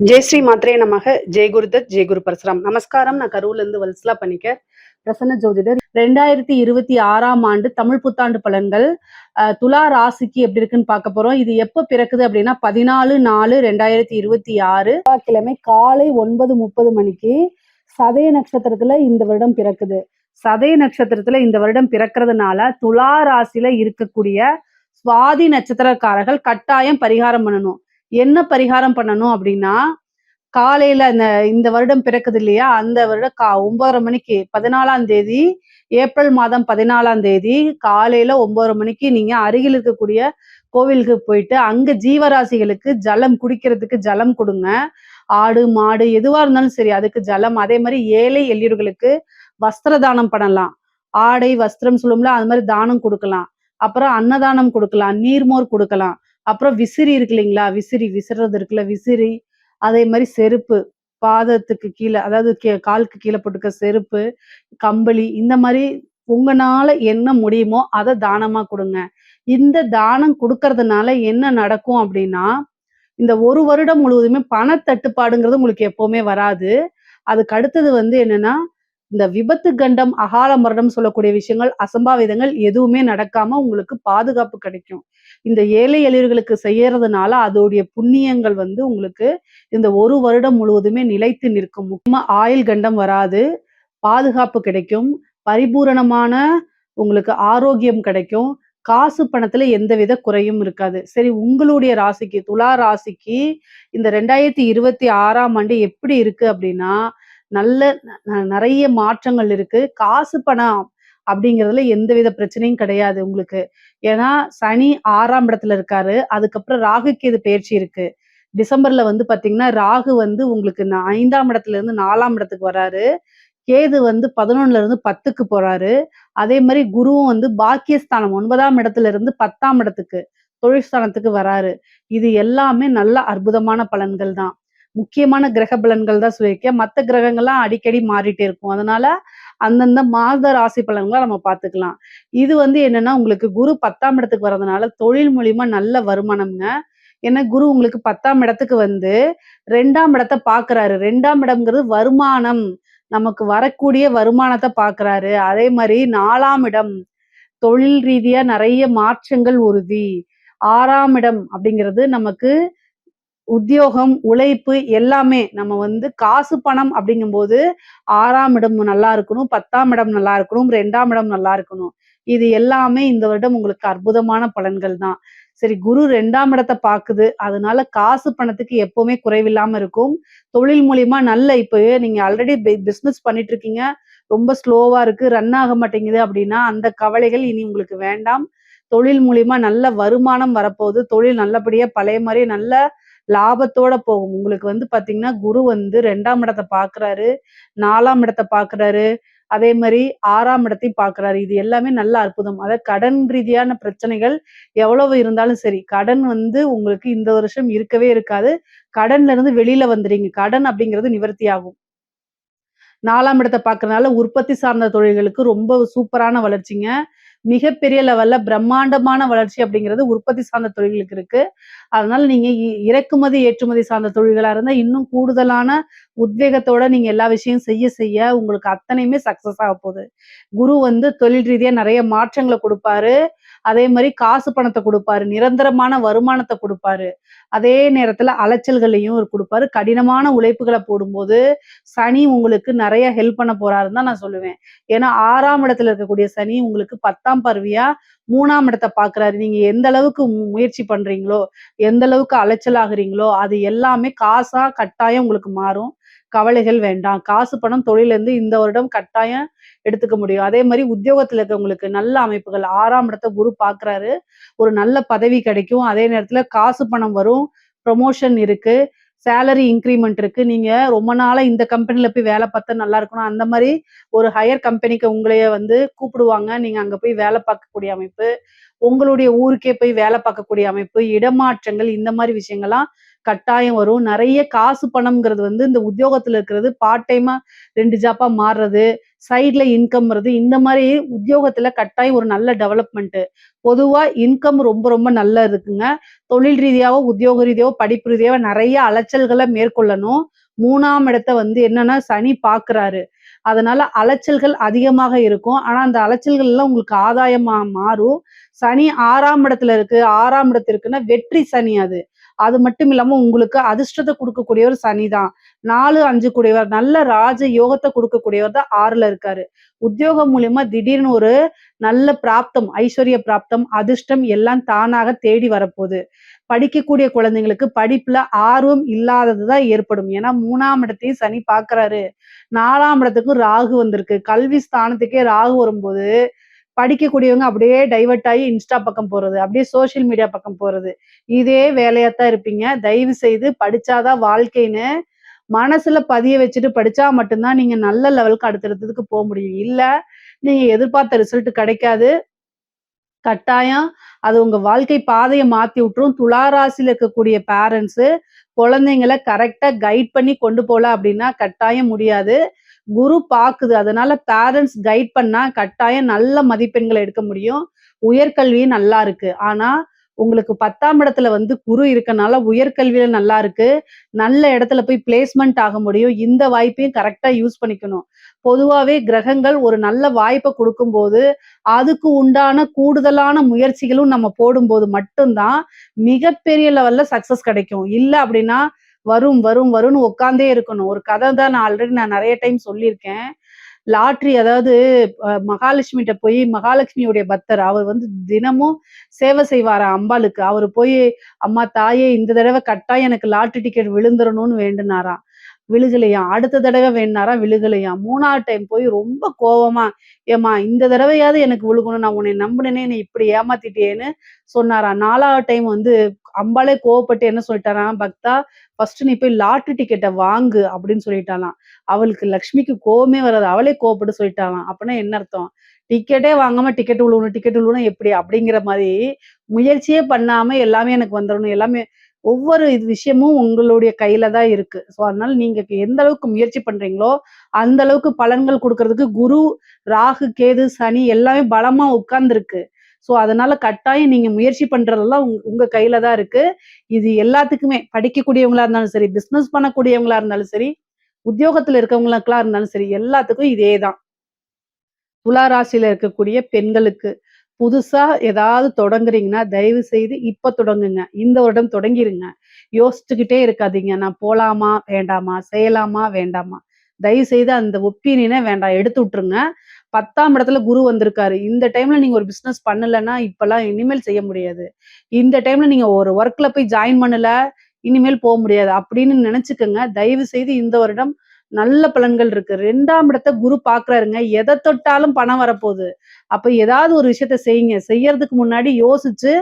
ஜெய் ஸ்ரீ மாத்ரே நமக. ஜெய் குருதத் ஜெய் குரு பரசுராம். நமஸ்காரம். நான் கரூர்ல இருந்து வல்சலா பண்ணிக்க பிரசன்ன ஜோதிடர். 2026ஆம் ஆண்டு தமிழ் புத்தாண்டு பலன்கள் துலா ராசிக்கு எப்படி இருக்குன்னு பார்க்க போறோம். இது எப்ப பிறக்குது அப்படின்னா 14/4/2026 செவ்வாய்க்கிழமை காலை 9:30 மணிக்கு சதய நட்சத்திரத்துல இந்த வருடம் பிறக்குது. சதய நட்சத்திரத்துல இந்த வருடம் பிறக்கிறதுனால துலா ராசியில இருக்கக்கூடிய சுவாதி நட்சத்திரக்காரர்கள் கட்டாயம் பரிகாரம் பண்ணணும். என்ன பரிகாரம் பண்ணணும் அப்படின்னா, காலையில இந்த வருடம் பிறக்குது இல்லையா, அந்த வருடம் 9:30 மணிக்கு 14ஆம் தேதி ஏப்ரல் மாதம் 14ஆம் தேதி காலையில 9:30 மணிக்கு நீங்க அருகில் இருக்கக்கூடிய கோவிலுக்கு போயிட்டு அங்க ஜீவராசிகளுக்கு ஜலம் குடிக்கிறதுக்கு ஜலம் கொடுங்க. ஆடு மாடு எதுவா இருந்தாலும் சரி அதுக்கு ஜலம். அதே மாதிரி ஏழை எளியவர்களுக்கு வஸ்திர தானம் பண்ணலாம். ஆடை வஸ்திரம் சொல்லும்ல, அது மாதிரி தானம் கொடுக்கலாம். அப்புறம் அன்னதானம் கொடுக்கலாம், நீர்மோர் கொடுக்கலாம். அப்புறம் விசிறி இருக்கு இல்லைங்களா, விசிறி விசிறது இருக்குல்ல, விசிறி. அதே மாதிரி செருப்பு, பாதத்துக்கு கீழே, அதாவது காலுக்கு கீழே போட்டுக்க செருப்பு, கம்பளி, இந்த மாதிரி உங்களால என்ன முடியுமோ அதை தானமா கொடுங்க. இந்த தானம் கொடுக்கறதுனால என்ன நடக்கும் அப்படின்னா, இந்த ஒரு வருடம் முழுவதுமே பணத்தட்டுப்பாடுங்கிறது உங்களுக்கு எப்பவுமே வராது. அதுக்கு அடுத்தது என்னன்னா, இந்த விபத்து கண்டம் அகால மரணம் சொல்லக்கூடிய விஷயங்கள் அசம்பாவிதங்கள் எதுவுமே நடக்காம உங்களுக்கு பாதுகாப்பு கிடைக்கும். இந்த ஏழை எளியவர்களுக்கு செய்யறதுனால அதோடைய புண்ணியங்கள் உங்களுக்கு இந்த ஒரு வருடம் முழுவதுமே நிலைத்து நிற்கும். முக்கியமா ஆயுள் கண்டம் வராது, பாதுகாப்பு கிடைக்கும், பரிபூரணமான உங்களுக்கு ஆரோக்கியம் கிடைக்கும், காசு பணத்துல எந்தவித குறையும் இருக்காது. சரி, உங்களுடைய ராசிக்கு துலா ராசிக்கு இந்த 2026ஆம் ஆண்டு எப்படி இருக்கு அப்படின்னா, நல்ல நிறைய மாற்றங்கள் இருக்கு. காசு பணம் அப்படிங்கிறதுல எந்தவித பிரச்சனையும் கிடையாது உங்களுக்கு. ஏன்னா சனி 6ஆம் இடத்துல இருக்காரு. அதுக்கப்புறம் ராகு கேது பயிற்சி இருக்கு. டிசம்பர்ல பாத்தீங்கன்னா ராகு உங்களுக்கு 5ஆம் இடத்துல இருந்து 4ஆம் இடத்துக்கு வராரு. கேது 11ல இருந்து 10க்கு போறாரு. அதே மாதிரி குருவும் பாக்கியஸ்தானம் 9ஆம் இடத்துல இருந்து 10ஆம் இடத்துக்கு தொழில் ஸ்தானத்துக்கு வராரு. இது எல்லாமே நல்ல அற்புதமான பலன்கள் தான். முக்கியமான கிரக பலன்கள் தான் சொல்லியிருக்கேன். மற்ற கிரகங்கள்லாம் அடிக்கடி மாறிட்டே இருக்கும். அதனால அந்தந்த மாத ராசி பலன்களை நம்ம பார்த்துக்கலாம். இது என்னன்னா, உங்களுக்கு குரு 10ஆம் இடத்துக்கு வர்றதுனால தொழில் மூலியமா நல்ல வருமானம்ங்க. ஏன்னா குரு உங்களுக்கு 10ஆம் இடத்துக்கு 2ஆம் இடத்தை பார்க்கறாரு. 2ஆம் இடம்ங்கிறது வருமானம், நமக்கு வரக்கூடிய வருமானத்தை பார்க்கறாரு. அதே மாதிரி 4ஆம் இடம் தொழில் ரீதியா நிறைய மாற்றங்கள் உறுதி. 6ஆம் இடம் அப்படிங்கிறது நமக்கு உத்தியோகம், உழைப்பு எல்லாமே. நம்ம காசு பணம் அப்படிங்கும்போது 6ஆம் இடம் நல்லா இருக்கணும், 10ஆம் இடம் நல்லா இருக்கணும், 2ஆம் இடம் நல்லா இருக்கணும். இது எல்லாமே இந்த வருடம் உங்களுக்கு அற்புதமான பலன்கள் தான். சரி, குரு 2ஆம் இடத்தை பாக்குது. அதனால காசு பணத்துக்கு எப்பவுமே குறைவில்லாம இருக்கும். தொழில் மூலியமா நல்ல இப்போ நீங்க ஆல்ரெடி பிசினஸ் பண்ணிட்டு இருக்கீங்க, ரொம்ப ஸ்லோவா இருக்கு, ரன் ஆக மாட்டேங்குது அப்படின்னா அந்த கவலைகள் இனி உங்களுக்கு வேண்டாம். தொழில் மூலியமா நல்ல வருமானம் வரப்போகுது. தொழில் நல்லபடியா பழைய மாதிரி நல்ல லாபத்தோட போகும். உங்களுக்கு பாத்தீங்கன்னா குரு 2ஆம் இடத்தை பாக்குறாரு, 4ஆம் இடத்தை பாக்குறாரு, அதே மாதிரி 6ஆம் இடத்தையும் பாக்குறாரு. இது எல்லாமே நல்ல அற்புதம். அதாவது கடன் ரீதியான பிரச்சனைகள் எவ்வளவு இருந்தாலும் சரி, கடன் உங்களுக்கு இந்த வருஷம் இருக்கவே இருக்காது. கடன்ல இருந்து வெளியில வந்துறீங்க. கடன் அப்படிங்கிறது நிவர்த்தி ஆகும். 4ஆம் இடத்தை பார்க்கறதுனால உற்பத்தி சார்ந்த தொழில்களுக்கு ரொம்ப சூப்பரான வளர்ச்சிங்க. மிகப்பெரிய லெவல்ல பிரம்மாண்டமான வளர்ச்சி அப்படிங்கிறது உற்பத்தி சார்ந்த தொழில்களுக்கு இருக்கு. அதனால நீங்க இறக்குமதி ஏற்றுமதி சார்ந்த தொழில்களா இருந்தா இன்னும் கூடுதலான உத்வேகத்தோட நீங்க எல்லா விஷயம் செய்ய செய்ய உங்களுக்கு அத்தனையுமே சக்சஸ் ஆக போகுது. குரு தொழில் ரீதியா நிறைய மாற்றங்களை கொடுப்பாரு. அதே மாதிரி காசு பணத்தை கொடுப்பாரு, நிரந்தரமான வருமானத்தை கொடுப்பாரு. அதே நேரத்துல அலைச்சல்களையும் கொடுப்பாரு. கடினமான உழைப்புகளை போடும்போது சனி உங்களுக்கு நிறைய ஹெல்ப் பண்ண போறாருன்னு தான் நான் சொல்லுவேன். ஏன்னா 6ஆம் இடத்துல இருக்கக்கூடிய சனி உங்களுக்கு 10ஆம் பார்வையா 3ஆம் இடத்தை பாக்குறாரு. நீங்க எந்த அளவுக்கு முயற்சி பண்றீங்களோ, எந்த அளவுக்கு அலைச்சல் ஆகுறீங்களோ அது எல்லாமே காசா கட்டாயம் உங்களுக்கு மாறும். கவலைகள் வேண்டாம். காசு பணம் தொழிலிருந்து இந்த வருடம் கட்டாயம் எடுத்துக்க முடியும். அதே மாதிரி உத்தியோகத்துல இருக்கவங்களுக்கு நல்ல அமைப்புகள். 6ஆம் இடத்தை குரு பாக்குறாரு. ஒரு நல்ல பதவி கிடைக்கும். அதே நேரத்துல காசு பணம் வரும். ப்ரமோஷன் இருக்கு, சேலரி இன்கிரிமெண்ட் இருக்கு. நீங்க ரொம்ப நாளா இந்த கம்பெனில போய் வேலை பார்த்தா நல்லா இருக்கணும், அந்த மாதிரி ஒரு ஹையர் கம்பெனிக்கு உங்களைய கூப்பிடுவாங்க. நீங்க அங்க போய் வேலை பார்க்கக்கூடிய அமைப்பு, உங்களுடைய ஊருக்கே போய் வேலை பார்க்கக்கூடிய அமைப்பு, இடமாற்றங்கள், இந்த மாதிரி விஷயங்கள்லாம் கட்டாயம் வரும். நிறைய காசு பணம்ங்கிறது இந்த உத்தியோகத்துல இருக்கிறது பார்ட் டைமா 2 ஜாப்பா மாறுறது, சைட்ல இன்கம் வருது. இந்த மாரி உத்தியோகத்துல கட்டாயம் ஒரு நல்ல டெவலப்மெண்ட். பொதுவா இன்கம் ரொம்ப ரொம்ப நல்லா இருக்குங்க. தொழில் ரீதியாவோ, உத்தியோக ரீதியாவோ, படிப்பு ரீதியாவோ நெறைய அலைச்சல்கள மேற்கொள்ளணும். 3ஆம் இடத்த வந்து என்னன்னா சனி பார்க்குறாரு. அதனால அலைச்சல்கள் அதிகமாக இருக்கும். ஆனா அந்த அலைச்சல்கள் எல்லாம் உங்களுக்கு ஆதாயமா மாறும். சனி 6ஆம் இடத்துல இருக்கு. 6ஆம் இடத்திற்குன்னா வெற்றி சனி அது. அது மட்டும் இல்லாம உங்களுக்கு அதிர்ஷ்டத்த குடுக்கக்கூடியவர் சனிதான். 4, 5 கூடியவர். நல்ல ராஜ யோகத்த குடுக்கக்கூடியவர் தான் 6ல இருக்காரு. உத்தியோகம் மூலியமா திடீர்னு ஒரு நல்ல பிராப்தம், ஐஸ்வர்ய பிராப்தம், அதிர்ஷ்டம் எல்லாம் தானாக தேடி வரப்போது. படிக்கக்கூடிய குழந்தைங்களுக்கு படிப்புல ஆர்வம் இல்லாதது தான் ஏற்படும். ஏன்னா 3ஆம் இடத்தையும் சனி பார்க்குறாரு. 4ஆம் இடத்துக்கும் ராகு வந்திருக்கு. கல்வி ஸ்தானத்துக்கே ராகு வரும்போது, படிக்கக்கூடியவங்க அப்படியே டைவர்ட் ஆயி இன்ஸ்டா பக்கம் போறது. அப்படியே சோசியல் மீடியா பக்கம் போறது. இதே வேலையா தான் இருப்பீங்க. தயவு செய்து படிச்சா தான் வாழ்க்கைன்னு மனசுல பதிய வச்சுட்டு படிச்சா மட்டும் தான் நீங்க நல்ல லெவலுக்கு அடுத்தடுத்ததுக்கு முடியும். இல்ல, நீங்க எதிர்பார்த்த ரிசல்ட் கிடைக்காது. கட்டாயம் அது உங்க வாழ்க்கை பாதைய மாத்தி விட்டுரும். துலா ராசியில இருக்கக்கூடிய பேரண்ட்ஸு குழந்தைங்கள கரெக்ட்டா கைட் பண்ணி கொண்டு போல அப்படின்னா கட்டாயம் முடியாது. குரு பாக்குது. அதனால பேரண்ட்ஸ் கைட் பண்ணா கட்டாயம் நல்ல மதிப்பெண்கள எடுக்க முடியும். உயர்கல்வியும் நல்லா இருக்கு. ஆனா, உங்களுக்கு 10ஆம் இடத்துல வந்து குரு இருக்கனால உயர்கல்வியில நல்லா இருக்கு. நல்ல இடத்துல போய் பிளேஸ்மென்ட் ஆக முடியும். இந்த வாய்ப்பையும் கரெக்ட்டா யூஸ் பண்ணிக்கணும். பொதுவாவே கிரகங்கள் ஒரு நல்ல வாய்ப்ப குடுக்கும்போது, அதுக்கு உண்டான கூடுதலான முயற்சிகளும் நம்ம போடும்போது மட்டும் தான் மிகப்பெரிய லெவல்ல சக்சஸ் கிடைக்கும். இல்ல அப்படின்னா, வரும், வரும், வரும்ன்னு உட்கார்ந்தே இருக்கணும். ஒரு கத தான் நான் நெறைய டைம் சொல்லியிருக்கேன். லாட்டரி அதாவது மகாலட்சுமிட்ட போய் மகாலட்சுமியுடைய பக்தர். அவர் வந்து தினமும் சேவை செய்வாராம் அம்பாளுக்கு. அவரு போய், "அம்மா தாயே இந்த தடவ கட்டாயம் எனக்கு லாட்டரி டிக்கெட் விழுந்துரணும்னு" வேண்டுனாராம். விழுகலையாம். அடுத்த தடவ வேண்டுனாராம், விழுகலையாம். 3வது டைம் போய் ரொம்ப கோவமா, "ஏம்மா இந்த தடவையாவது எனக்கு விழுகணும். நான் உன்னை நம்புனேனே, என்னை இப்படி ஏமாத்திட்டியேன்னு" சொன்னாராம். 4வது டைம் வந்து அம்பாளே கோவப்பட்டு என்ன சொல்லிட்டாராம், "பக்தா, ஃபர்ஸ்ட் நீ போய் லாட்டரி டிக்கெட்ட வாங்கு" அப்படின்னு சொல்லிட்டாளாம். அவளுக்கு லக்ஷ்மிக்கு கோவமே வராது. அவளே கோவப்பட்டு சொல்லிட்டாளாம். அப்பன்னா என்ன அர்த்தம்? டிக்கெட்டே வாங்காம டிக்கெட் விழுகணும் எப்படி? அப்படிங்கிற மாரி முயற்சியே பண்ணாம எல்லாமே எனக்கு வந்துரணும். எல்லாமே ஒவ்வொரு விஷயமும் உங்களுடைய கையில தான் இருக்கு. ஸோ அதனால நீங்க எந்த அளவுக்கு முயற்சி பண்றீங்களோ, அந்த அளவுக்கு பலன்கள் குடுக்கறதுக்கு குரு, ராகு, கேது, சனி எல்லாமே பலமா உட்கார்ந்திருக்கு. ஸோ அதனால கட்டாயம் நீங்க முயற்சி பண்றதெல்லாம் உங்க கையில தான் இருக்கு. இது எல்லாத்துக்குமே படிக்கக்கூடியவங்களா இருந்தாலும் சரி, பிசினஸ் பண்ணக்கூடியவங்களா இருந்தாலும் சரி, உத்தியோகத்துல இருக்கவங்களுக்கெல்லாம் இருந்தாலும் சரி, எல்லாத்துக்கும் இதே தான். துலா ராசியில இருக்கக்கூடிய பெண்களுக்கு புதுசா ஏதாவது தொடங்குறீங்கன்னா, தயவு செய்து இப்ப தொடங்குங்க. இந்த வருடம் தொடங்கிருங்க. யோசிச்சுக்கிட்டே இருக்காதீங்க. நான் போலாமா? வேண்டாமா? செய்யலாமா? வேண்டாமா? தயவு செய்து அந்த ஒப்பீனியனே வேண்டாம். எடுத்து விட்டுருங்க. 10ஆம் இடத்துல குரு வந்திருக்காரு. இந்த டைம்ல நீங்க ஒரு பிசினஸ் பண்ணலன்னா, இப்பலாம் இனிமேல் செய்ய முடியாது. இந்த டைம்ல நீங்க ஒரு வொர்க்ல போய் ஜாயின் பண்ணல, இனிமேல் முடியாது. அப்படின்னு நெனச்சுக்கங்க. தயவு செய்து இந்த வருடம் நல்ல பலன்கள் இருக்கு. 2ஆம் இடத்த குரு பார்க்குறாருங்க. எத தொட்டாலும் பணம் வரப்போது. அப்ப ஏதாவது ஒரு விஷயத்த செய்யுங்க. செய்யறதுக்கு முன்னாடி யோசிச்சு,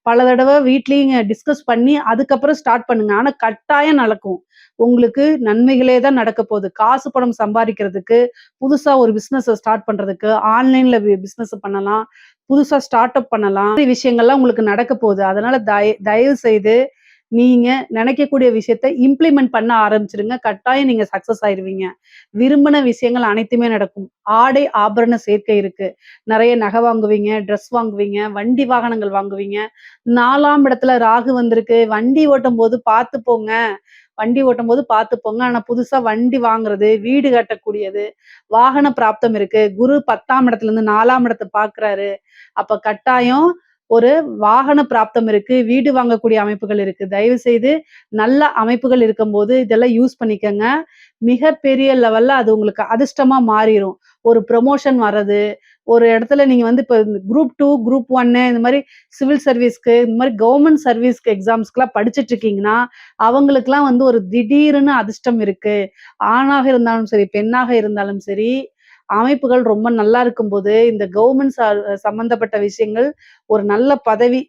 பல தடவ வீட்லயும் டிஸ்கஸ் பண்ணி, அதுக்கப்புறம் ஸ்டார்ட் பண்ணுங்க. ஆனா கட்டாயம் நடக்கும். உங்களுக்கு நன்மைகளே தான் நடக்கப் போது. காசு பணம் சம்பாரிக்கிறதுக்கு, புதுசா ஒரு பிசினஸ ஸ்டார்ட் பண்றதுக்கு, ஆன்லைன்ல பிசினஸ் பண்ணலாம். புதுசா ஸ்டார்ட் அப் பண்ணலாம். இந்த விஷயங்கள்லாம் உங்களுக்கு நடக்கப் போகுது. அதனால தயவு செய்து நீங்க நினைக்கக்கூடிய விஷயத்த இம்ப்ளிமெண்ட் பண்ண ஆரம்பிச்சுருங்க. கட்டாயம் நீங்க சக்சஸ் ஆயிருவீங்க. விரும்பின விஷயங்கள் அனைத்துமே நடக்கும். ஆடை, ஆபரண சேர்க்கை இருக்கு. நெறைய நகை வாங்குவீங்க, ட்ரெஸ் வாங்குவீங்க, வண்டி வாகனங்கள் வாங்குவீங்க. 4ஆம் இடத்துல ராகு வந்திருக்கு. வண்டி ஓட்டும்போது பார்த்து போங்க. வண்டி ஓட்டும்போது பார்த்து போங்க. ஆனா புதுசா வண்டி வாங்குறது, வீடு கட்டக்கூடியது, வாகன பிராப்தம் இருக்கு. குரு 10ஆம் இடத்துலருந்து 4ஆம் இடத்த பார்க்குறாரு. அப்ப கட்டாயம் ஒரு வாகன பிராப்தம் இருக்கு. வீடு வாங்கக்கூடிய அமைப்புகள் இருக்கு. தயவு செய்து நல்ல அமைப்புகள் இருக்கும்போது இதெல்லாம் யூஸ் பண்ணிக்கங்க. மிகப்பெரிய லெவல்ல அது உங்களுக்கு அதிர்ஷ்டமா மாறிரும். ஒரு ப்ரமோஷன் வர்றது, ஒரு இடத்துல நீங்க வந்து இப்ப குரூப் 2, குரூப் 1 இந்த மாரி சிவில் சர்வீஸ்க்கு, இந்த மாரி கவர்ன்மென்ட் சர்வீஸ்க்கு எக்ஸாம்ஸ்க்குலாம் படிச்சுட்டு இருக்கீங்கன்னா, அவங்களுக்கெல்லாம் வந்து ஒரு திடீர்னு அதிர்ஷ்டம் இருக்கு. ஆணாக இருந்தாலும் சரி, பெண்ணாக இருந்தாலும் சரி, அமைப்புகள் ரொம்ப நல்லா இருக்கும்போது, இந்த கவர்ன்மென்ட் சம்பந்தப்பட்ட விஷயங்கள் ஒரு நல்ல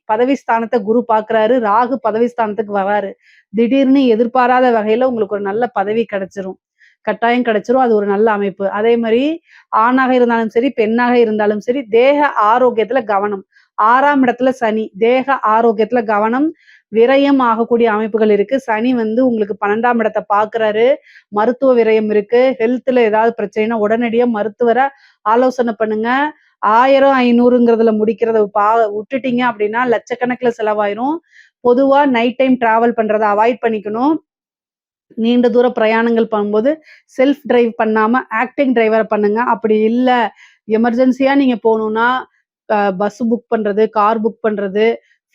பதவி ஸ்தானத்த குரு பார்க்குறாரு. ராகு பதவி ஸ்தானத்துக்கு வராரு. திடீர்னு எதிர்பாராத வகையில உங்களுக்கு ஒரு நல்ல பதவி கிடைச்சிரும். கட்டாயம் கிடைச்சிரும். அது ஒரு நல்ல அமைப்பு. அதே மாரி ஆணாக இருந்தாலும் சரி, பெண்ணாக இருந்தாலும் சரி, தேக ஆரோக்கியத்துல கவனம். 6ஆம் இடத்துல சனி. தேக ஆரோக்கியத்துல கவனம். விரயம் ஆகக்கூடிய அமைப்புகள் இருக்கு. சனி வந்து உங்களுக்கு 12ஆம் இடத்த பார்க்குறாரு. மருத்துவ விரயம் இருக்கு. ஹெல்த்ல ஏதாவது பிரச்சனைனா உடனடியா மருத்துவர ஆலோசனை பண்ணுங்க. 1000, 500ங்கிறதுல முடிக்கிறத விட்டுட்டீங்க அப்படின்னா லட்சக்கணக்குல செலவாயிரும். பொதுவா நைட் டைம் டிராவல் பண்றத அவாய்ட் பண்ணிக்கணும். நீண்ட தூர பிரயாணங்கள் பண்ணும்போது செல்ஃப் டிரைவ் பண்ணாம ஆக்டிங் டிரைவர பண்ணுங்க. அப்படி இல்ல எமர்ஜென்சியா நீங்க போணும்னா பஸ் புக் பண்றது, கார் புக் பண்றது,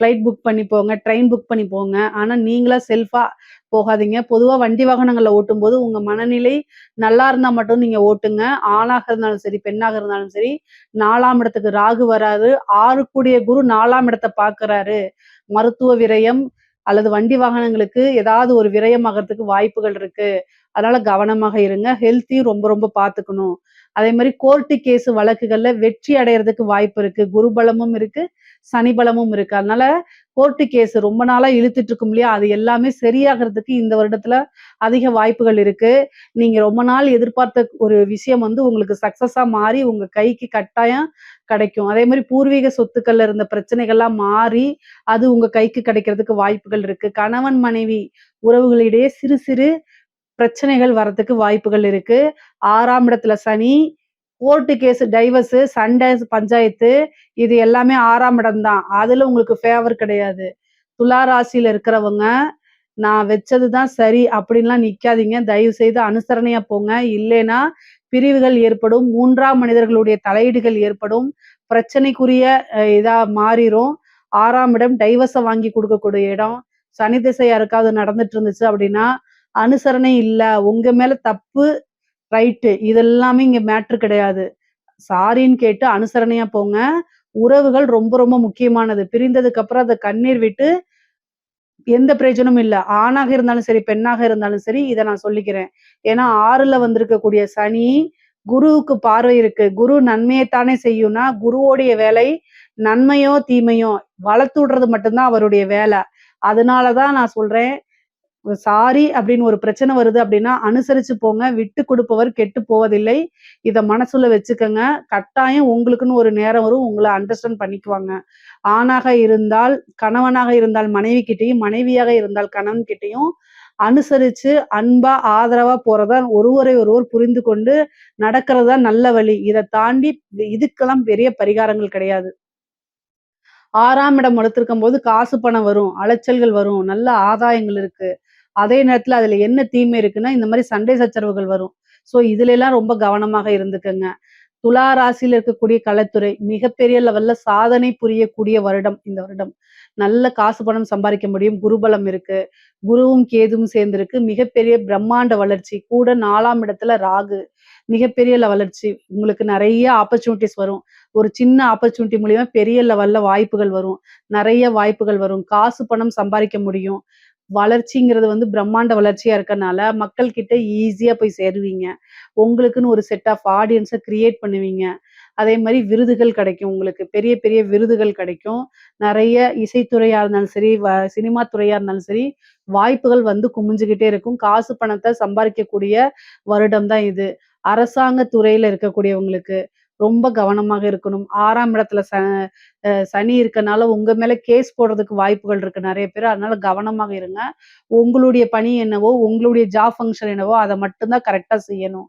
ஃப்ளைட் புக் பண்ணி போங்க, ட்ரெயின் புக் பண்ணி போங்க. ஆனா நீங்களா செல்ஃபா போகாதீங்க. பொதுவா வண்டி வாகனங்கள்ல ஓட்டும்போது உங்க மனநிலை நல்லா இருந்தா மட்டும் நீங்க ஓட்டுங்க. ஆணாக இருந்தாலும் சரி, பெண்ணாக இருந்தாலும் சரி. 4ஆம் இடத்துக்கு ராகு வராரு. 6 கூடிய குரு 4ஆம் இடத்த பார்க்குறாரு. மருத்துவ விரயம் அல்லது வண்டி வாகனங்களுக்கு ஏதாவது ஒரு விரயம் ஆகறதுக்கு வாய்ப்புகள் இருக்கு. அதனால கவனமாக இருங்க. ஹெல்த்தையும் ரொம்ப ரொம்ப பார்த்துக்கணும். அதே மாரி கோர்ட்டு கேஸ் வழக்குகள்ல வெற்றி அடையறதுக்கு வாய்ப்பு இருக்கு. குரு பலமும் இருக்கு, சனி பலமும் இருக்கு. அதனால கோர்ட்டு கேஸ் ரொம்ப நாளா இழுத்துட்டு இருக்கும் இல்லையா? அது எல்லாமே சரியாகறதுக்கு இந்த வருடத்துல அதிக வாய்ப்புகள் இருக்கு. நீங்க ரொம்ப நாள் எதிர்பார்த்த ஒரு விஷயம் வந்து உங்களுக்கு சக்சஸா மாறி உங்க கைக்கு கட்டாயம் கிடைக்கும். அதே மாரி பூர்வீக சொத்துக்கள்ல இருந்த பிரச்சனைகள்லாம் மாறி, அது உங்க கைக்கு கிடைக்கிறதுக்கு வாய்ப்புகள் இருக்கு. கணவன், மனைவி உறவுகளிடையே சிறு சிறு பிரச்சனைகள் வரதுக்கு வாய்ப்புகள் இருக்கு. 6ஆம் இடத்துல சனி, கோர்ட்டு கேஸ், டைவர்ஸு, சண்டை, பஞ்சாயத்து இது எல்லாமே 6ஆம் இடம் தான். அதுல உங்களுக்கு ஃபேவர் கிடையாது. துலா ராசியில இருக்கிறவங்க, நான் வச்சது தான் சரி அப்படின்லாம் நிக்காதீங்க. தயவு செய்து அனுசரணையா போங்க. இல்லைன்னா பிரிவுகள் ஏற்படும். 3ஆம் மனிதர்களுடைய தலையீடுகள் ஏற்படும். பிரச்சனைக்குரிய இதா மாறிரும். 6ஆம் இடம் டைவர்ஸ வாங்கி குடுக்கக்கூடிய இடம். சனி திசை யாருக்காவது நடந்துட்டு இருந்துச்சு அப்படின்னா, அனுசரணை இல்ல. உங்க மேல தப்பு, ரைட்டு. இதெல்லாமே இங்க மேட்ரு கிடையாது. சாரின்னு கேட்டு அனுசரணையா போங்க. உறவுகள் ரொம்ப ரொம்ப முக்கியமானது. பிரிந்ததுக்கு அப்புறம் அத கண்ணீர் விட்டு எந்த பிரயோஜனமும் இல்ல. ஆணாக இருந்தாலும் சரி, பெண்ணாக இருந்தாலும் சரி, இத நான் சொல்லிக்கிறேன். ஏன்னா 6ல வந்திருக்கக்கூடிய சனி, குருவுக்கு பார்வை இருக்கு. குரு நன்மையைத்தானே செய்யும்னா, குருவோடைய வேலை நன்மையோ, தீமையோ வளர்த்து விடுறது மட்டும் தான் அவருடைய வேல. அதனால தான் நான் சொல்றேன், சாரி அப்படின்னு ஒரு பிரச்சனை வருது அப்படின்னா, அனுசரிச்சு போங்க. விட்டு குடுப்பவர் கெட்டு போவதில்லை. இத மனசுல வச்சுக்கங்க. கட்டாயம் உங்களுக்குன்னு ஒரு நேரம் வரும். உங்கள அண்டர்ஸ்டாண்ட் பண்ணிக்குவாங்க. ஆணாக இருந்தால், கணவனாக இருந்தால் மனைவி கிட்டயும், மனைவியாக இருந்தால் கணவன் கிட்டயும் அனுசரிச்சு, அன்பா, ஆதரவா போறது தான் ஒருவரை ஒருவர் புரிந்து கொண்டு நடக்கிறது தான் நல்ல வழி. இத தாண்டி இதுக்கெல்லாம் பெரிய பரிகாரங்கள் கிடையாது. 6ஆம் இடம் வலுத்திருக்கும்போது காசு பணம் வரும், அலைச்சல்கள் வரும், நல்ல ஆதாயங்கள் இருக்கு. அதே நேரத்துல அதுல என்ன தீமை இருக்குன்னா, இந்த மாரி சண்டை சச்சரவுகள் வரும். ஸோ இதுலலாம் ரொம்ப கவனமாக இருந்துக்கங்க. துலா ராசியில இருக்கக்கூடிய கலைத்துறை மிகப்பெரிய லெவல்ல சாதனை புரியக்கூடிய வருடம் இந்த வருடம். நல்ல காசு பணம் சம்பாரிக்க முடியும். குருபலம் இருக்கு. குருவும் கேதுவும் சேர்ந்திருக்கு. மிகப்பெரிய பிரம்மாண்ட வளர்ச்சி. கூட 4ஆம் இடத்துல ராகு. மிகப்பெரிய வளர்ச்சி. உங்களுக்கு நெறைய ஆப்பர்ச்சுனிட்டீஸ் வரும். ஒரு சின்ன ஆப்பர்ச்சுனிட்டி மூலியமா பெரிய லெவல்ல வாய்ப்புகள் வரும். நெறைய வாய்ப்புகள் வரும். காசு பணம் சம்பாரிக்க முடியும். வளர்ச்சிங்கிறது வந்து பிரம்மாண்ட வளர்ச்சியா இருக்கனால, மக்கள் கிட்ட ஈஸியா போய் சேருவீங்க. உங்களுக்குன்னு ஒரு செட் ஆஃப் ஆடியன்ஸ கிரியேட் பண்ணுவீங்க. அதே மாரி விருதுகள் கிடைக்கும் உங்களுக்கு. பெரிய பெரிய விருதுகள் கிடைக்கும். நெறைய இசைத்துறையா இருந்தாலும் சரி, சினிமா துறையா இருந்தாலும் சரி, வாய்ப்புகள் வந்து குமிஞ்சுகிட்டே இருக்கும். காசு பணத்த சம்பாரிக்கக்கூடிய வருடம் தான் இது. அரசாங்க துறையில இருக்கக்கூடியவங்களுக்கு ரொம்ப கவனமாக இருக்கணும். 6ஆம் இடத்துல சனி இருக்கனால உங்க மேல கேஸ் போடுறதுக்கு வாய்ப்புகள் இருக்கு நெறைய பேரு. அதனால கவனமாக இருங்க. உங்களுடைய பணி என்னவோ, உங்களுடைய ஜாப் ஃபங்ஷன் என்னவோ அத மட்டும் தான் கரெக்ட்டா செய்யணும்.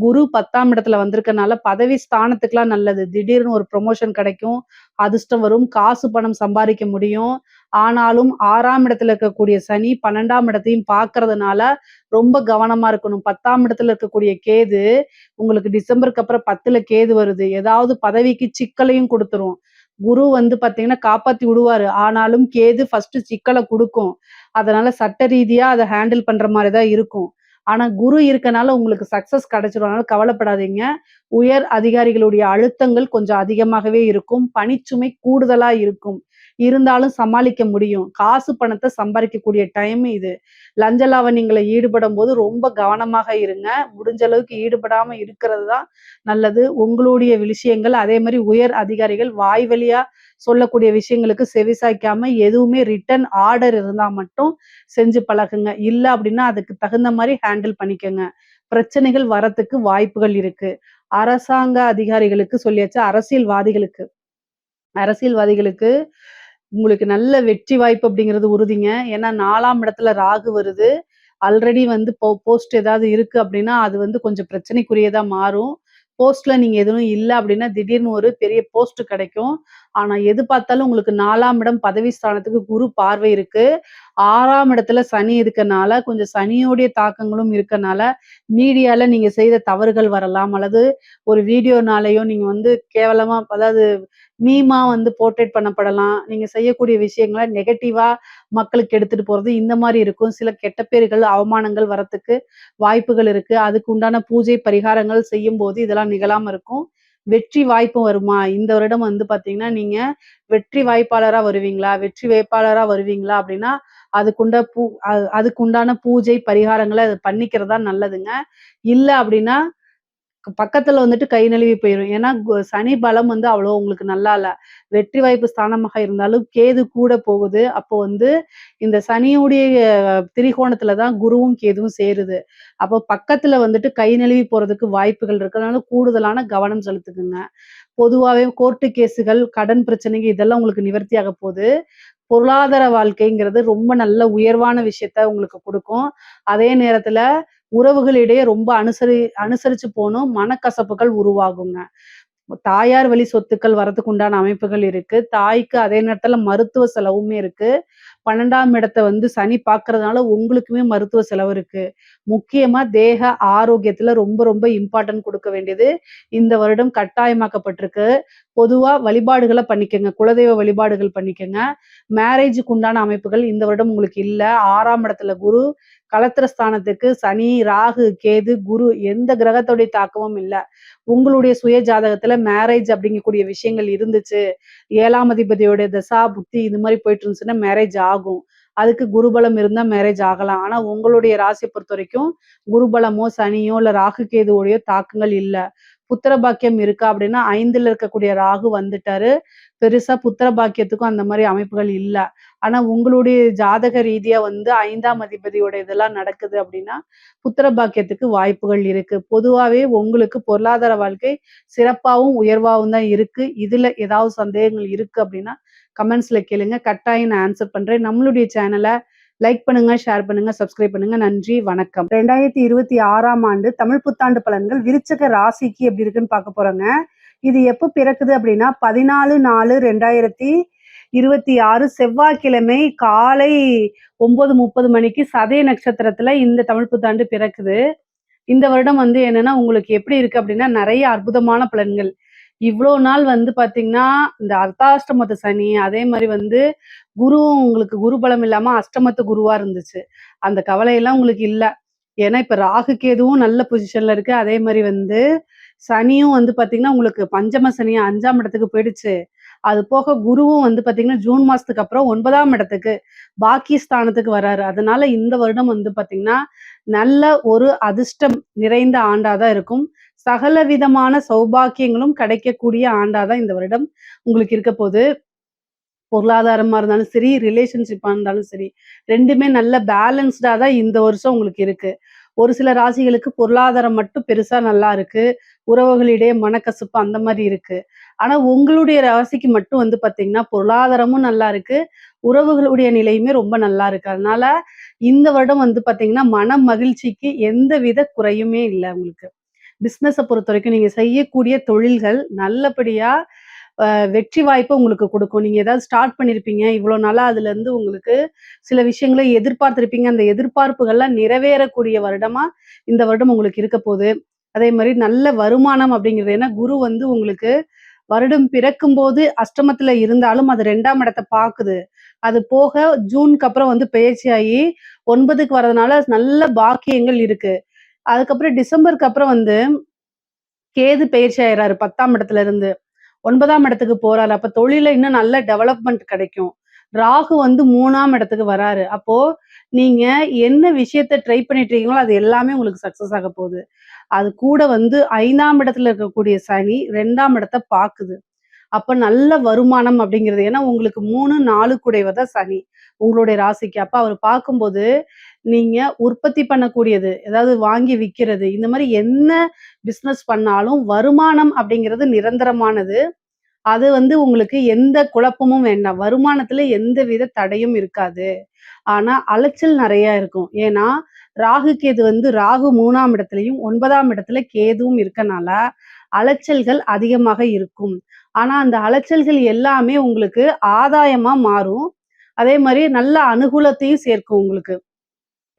குரு 10ஆம் இடத்துல வந்திருக்கனால பதவி ஸ்தானத்துக்குலாம் நல்லது. திடீர்னு ஒரு ப்ரமோஷன் கிடைக்கும். அதிர்ஷ்டம் வரும். காசு பணம் சம்பாரிக்க முடியும். ஆனாலும் 6ஆம் இடத்துல இருக்கக்கூடிய சனி 12ஆம் இடத்தையும் பார்க்கறதுனால ரொம்ப கவனமா இருக்கணும். 10ஆம் இடத்துல இருக்கக்கூடிய கேது உங்களுக்கு டிசம்பருக்கு அப்புறம் 10ல கேது வருது. ஏதாவது பதவிக்கு சிக்கலையும் குடுத்துரும். குரு வந்து பார்த்தீங்கன்னா, காப்பாத்தி விடுவாரு. ஆனாலும் கேது ஃபர்ஸ்ட்டு சிக்கல குடுக்கும். அதனால சட்ட ரீதியா அத ஹேண்டில் பண்ற மாரி தான் இருக்கும். ஆனா குரு இருக்கனால உங்களுக்கு சக்சஸ் கிடைச்சிரும். அதனால கவலைப்படாதீங்க. உயர் அதிகாரிகளுடைய அழுத்தங்கள் கொஞ்சம் அதிகமாகவே இருக்கும். பணிச்சுமை கூடுதலா இருக்கும். இருந்தாலும் சமாளிக்க முடியும். காசு பணத்த சம்பாரிக்கக்கூடிய டைம் இது. லஞ்ச லாவண்யங்கள்ல ஈடுபடும்போது ரொம்ப கவனமாக இருங்க. முடிஞ்ச அளவுக்கு ஈடுபடாம இருக்கிறது தான் நல்லது. உங்களுடைய விஷயங்கள் அதே மாரி உயர் அதிகாரிகள் வாய் வழியா சொல்லக்கூடிய விஷயங்களுக்கு செவிசாய்க்காம எதுவுமே ரிட்டர்ன் ஆர்டர் இருந்தா மட்டும் செஞ்சு பழகுங்க. இல்ல அப்டின்னா அதுக்கு தகுந்த மாரி ஹேண்டில் பண்ணிக்கங்க. பிரச்சனைகள் வரத்துக்கு வாய்ப்புகள் இருக்கு. அரசாங்க அதிகாரிகளுக்கு சொல்லியாச்சு. அரசியல்வாதிகளுக்கு அரசியல்வாதிகளுக்கு உங்களுக்கு நல்ல வெற்றி வாய்ப்பு அப்படிங்கிறது உறுதிங்க. ஏன்னா 4ஆம் இடத்துல ராகு வருது. ஆல்ரெடி வந்து போஸ்ட் ஏதாவது இருக்கு அப்படின்னா, அது வந்து கொஞ்சம் பிரச்சனைக்குரியதா மாறும். போஸ்ட்ல நீங்க எதுவும் இல்ல அப்படின்னா, திடீர்னு ஒரு பெரிய போஸ்ட் கிடைக்கும். ஆனா எது பார்த்தாலும் உங்களுக்கு 4ஆம் இடம் பதவி ஸ்தானத்துக்கு குரு பார்வை இருக்கு. 6ஆம் இடத்துல சனி இருக்கனால, கொஞ்சம் சனியோடைய தாக்கங்களும் இருக்கனால, மீடியால நீங்க செய்த தவறுகள் வரலாம். அல்லது ஒரு வீடியோனாலயோ நீங்க வந்து கேவலமா அதாவது மீமா வந்து போர்ட்ரேட் பண்ணப்படலாம். நீங்க செய்யக்கூடிய விஷயங்கள நெகட்டிவா மக்களுக்கு எடுத்துட்டு போறது, இந்த மாரி இருக்கும். சில கெட்ட பேர்கள், அவமானங்கள் வரத்துக்கு வாய்ப்புகள் இருக்கு. அதுக்கு உண்டான பூஜை பரிகாரங்கள் செய்யும்போது இதெல்லாம் நிகழாம இருக்கும். வெற்றி வாய்ப்பு வருமா? இந்த வருடம் வந்து பார்த்தீங்கன்னா, நீங்க வெற்றி வாய்ப்பாளரா வருவீங்களா? வெற்றி வேட்பாளரா வருவீங்களா? அப்படின்னா, அதுக்குண்ட பூ அ அதுக்குண்டான பூஜை பரிகாரங்கள பண்ணிக்கிறது தான் நல்லதுங்க. இல்ல அப்படின்னா பக்கத்துல வந்துட்டு கை நழுவி போயிரும். ஏன்னா சனி பலம் வந்து அவ்வளோ உங்களுக்கு நல்லா இல்ல. வெற்றி வாய்ப்பு ஸ்தானமாக இருந்தாலும் கேது கூட போகுது. அப்போ வந்து இந்த சனியுடைய திரிகோணத்துல தான் குருவும், கேதுவும் சேருது. அப்போ பக்கத்துல வந்துட்டு கை நழுவி போறதுக்கு வாய்ப்புகள் இருக்கு. அதனால கூடுதலான கவனம் செலுத்துக்குங்க. பொதுவாவே கோர்ட்டு கேஸுகள், கடன் பிரச்சனைங்க இதெல்லாம் உங்களுக்கு நிவர்த்தியாக போது. பொருளாதார வாழ்க்கைங்கிறது ரொம்ப நல்ல உயர்வான விஷயத்த உங்களுக்கு குடுக்கும். அதே நேரத்துல உறவுகளிடையே ரொம்ப அனுசரிச்சு போணும். மனக்கசப்புகள் உருவாகுங்க. தாயார் வழி சொத்துக்கள் வரதுக்கு உண்டான அமைப்புகள் இருக்கு. தாய்க்கு அதே நேரத்துல மருத்துவ செலவுமே இருக்கு. 12ஆம் இடத்த வந்து சனி பார்க்கறதுனால உங்களுக்குமே மருத்துவ செலவு இருக்கு. முக்கியமா தேக ஆரோக்கியத்துல ரொம்ப ரொம்ப இம்பார்ட்டன்ட் குடுக்க வேண்டியது இந்த வருடம் கட்டாயமாக்கப்பட்டிருக்கு. பொதுவா வழிபாடுகள பண்ணிக்கங்க. குலதெய்வ வழிபாடுகள் பண்ணிக்கங்க. மேரேஜுக்கு உண்டான அமைப்புகள் இந்த வருடம் உங்களுக்கு இல்ல. 6ஆம் இடத்துல குரு, களத்திர ஸ்தானத்துக்கு சனி, ராகு, கேது, குரு எந்த கிரகத்துடைய தாக்கமும் இல்ல. உங்களுடைய சுய ஜாதகத்துல மேரேஜ் அப்படிங்கக்கூடிய விஷயங்கள் இருந்துச்சு. 7ஆம் அதிபதியோட தசா, புத்தி இது மாரி போயிட்டு இருந்துச்சுன்னா மேரேஜ் ஆகும். அதுக்கு குருபலம் இருந்தா மேரேஜ் ஆகலாம். ஆனா உங்களுடைய ராசிய பொறுத்தவரைக்கும் குருபலமோ, சனியோ இல்ல ராகு கேதுவோடைய தாக்கங்கள் இல்ல. புத்திர பாக்கியம் இருக்கா அப்படின்னா 5ல இருக்கக்கூடிய ராகு வந்துட்டாரு. பெருசா புத்திர பாக்கியத்துக்கும் அந்த மாரி அமைப்புகள் இல்ல. ஆனா உங்களுடைய ஜாதக ரீதியா வந்து 5ஆம் அதிபதியோட இதெல்லாம் நடக்குது அப்படின்னா, புத்திர பாக்கியத்துக்கு வாய்ப்புகள் இருக்கு. பொதுவாவே உங்களுக்கு பொருளாதார வாழ்க்கை சிறப்பாவும், உயர்வாவும் தான் இருக்கு. இதுல ஏதாவது சந்தேகங்கள் இருக்கு அப்படின்னா, கமெண்ட்ஸ்ல கேளுங்க. கட்டாயம் நான் ஆன்சர் பண்றேன். நம்மளுடைய சேனல லைக் பண்ணுங்க, ஷேர் பண்ணுங்க, சப்ஸ்கிரைப் பண்ணுங்க. நன்றி, வணக்கம். 2026ஆம் ஆண்டு தமிழ் புத்தாண்டு பலன்கள் விருச்சக ராசிக்கு எப்படி இருக்குன்னு பார்க்க போறோங்க. இது எப்ப பிறக்குது அப்படின்னா 14/4/2026 செவ்வாய்க்கிழமை காலை 9:30 மணிக்கு சதய நட்சத்திரத்துல இந்த தமிழ் புத்தாண்டு பிறக்குது. இந்த வருடம் வந்து என்னன்னா உங்களுக்கு எப்படி இருக்கு அப்படின்னா நிறைய அற்புதமான பலன்கள். இவ்வளோ நாள் வந்து பார்த்தீங்கன்னா, இந்த அர்த்தாஷ்டமத்து சனி, அதே மாரி வந்து குருவும் உங்களுக்கு குரு பலம் இல்லாம அஷ்டமத்து குருவா இருந்துச்சு. அந்த கவலையெல்லாம் உங்களுக்கு இல்ல. ஏன்னா, இப்ப ராகு கேதுவும் நல்ல பொசிஷன்ல இருக்கு. அதே மாரி வந்து சனியும் வந்து பார்த்தீங்கன்னா, உங்களுக்கு பஞ்சம சனி 5ஆம் இடத்துக்கு போயிடுச்சு. அது போக குருவும் வந்து பார்த்தீங்கன்னா, ஜூன் மாசத்துக்கு அப்புறம் 9ஆம் இடத்துக்கு, பாக்கிய ஸ்தானத்துக்கு வராரு. அதனால இந்த வருடம் வந்து பார்த்தீங்கன்னா, நல்ல ஒரு அதிர்ஷ்டம் நிறைந்த ஆண்டா தான் இருக்கும். சகல விதமான சௌபாக்கியங்களும் கிடைக்கக்கூடிய ஆண்டா தான் இந்த வருடம் உங்களுக்கு இருக்க போது. பொருளாதாரமா இருந்தாலும் சரி, ரிலேஷன்ஷிப்பா இருந்தாலும் சரி, 2மே நல்ல பேலன்ஸ்டா தான் இந்த வருஷம் உங்களுக்கு இருக்கு. ஒரு சில ராசிகளுக்கு பொருளாதாரம் மட்டும் பெருசா நல்லா இருக்கு. உறவுகளிடையே மனக்கசப்பு அந்த மாரி இருக்கு. ஆனா உங்களுடைய ராசிக்கு மட்டும் வந்து பார்த்தீங்கன்னா, பொருளாதாரமும் நல்லா இருக்கு. உறவுகளுடைய நிலையுமே ரொம்ப நல்லா இருக்கு. அதனால இந்த வருடம் வந்து பார்த்தீங்கன்னா, மன மகிழ்ச்சிக்கு எந்தவித குறையுமே இல்ல உங்களுக்கு. பிசினஸ பொறுத்தவரைக்கும் நீங்க செய்யக்கூடிய தொழில்கள் நல்லபடியா வெற்றி வாய்ப்ப உங்களுக்கு குடுக்கும். நீங்க ஏதாவது ஸ்டார்ட் பண்ணியிருப்பீங்க. இவ்வளோ நாளா அதுலருந்து உங்களுக்கு சில விஷயங்கள எதிர்பார்த்திருப்பீங்க. அந்த எதிர்பார்ப்புகள்லாம் நிறைவேறக்கூடிய வருடமா இந்த வருடம் உங்களுக்கு இருக்க போது. அதே மாரி நல்ல வருமானம் அப்படிங்கிறது ஏன்னா குரு வந்து உங்களுக்கு வருடம் பிறக்கும்போது அஷ்டமத்துல இருந்தாலும் அது 2ஆம் இடத்த பாக்குது. அது போக ஜூனுக்கு அப்புறம் வந்து பெயர்ச்சியாகி 9க்கு வரதுனால நல்ல பாக்கியங்கள் இருக்கு. அதுக்கப்புறம் டிசம்பருக்கு அப்புறம் வந்து கேது பெயர்ச்சி ஆயிறாரு 10ஆம் இடத்துல இருந்து. 9ஆம் இடத்துக்கு போறாரு. அப்ப தொழில்ல இன்னும் நல்ல டெவலப்மெண்ட் கிடைக்கும். ராகு வந்து 3ஆம் இடத்துக்கு வராரு. அப்போ நீங்க என்ன விஷயத்த ட்ரை பண்ணிட்டு இருக்கீங்களோ, அது எல்லாமே உங்களுக்கு சக்சஸ் ஆக போகுது. அது கூட வந்து 5ஆம் இடத்துல இருக்கக்கூடிய சனி 2ஆம் இடத்த பாக்குது. அப்ப நல்ல வருமானம் அப்படிங்கிறது ஏன்னா உங்களுக்கு 3, 4 கூடையவர் தான் சனி. உங்களுடைய ராசிக்கு. அப்ப அவர் பார்க்கும்போது, நீங்க உற்பத்தி பண்ணக்கூடியது, அதாவது வாங்கி விக்கிறது, இந்த மாரி என்ன பிசினஸ் பண்ணாலும் வருமானம் அப்படிங்கிறது நிரந்தரமானது. அது வந்து உங்களுக்கு எந்த குழப்பமும் வேண்டாம். வருமானத்துல எந்தவித தடையும் இருக்காது. ஆனா, அலைச்சல் நெறைய இருக்கும். ஏன்னா, ராகு, கேது வந்து ராகு 3ஆம் இடத்துலயும், 9ஆம் இடத்துல கேதுவும் இருக்கனால, அலைச்சல்கள் அதிகமாக இருக்கும். ஆனா, அந்த அலைச்சல்கள் எல்லாமே உங்களுக்கு ஆதாயமா மாறும். அதே மாரி நல்ல அனுகூலத்தையும் சேர்க்கும் உங்களுக்கு.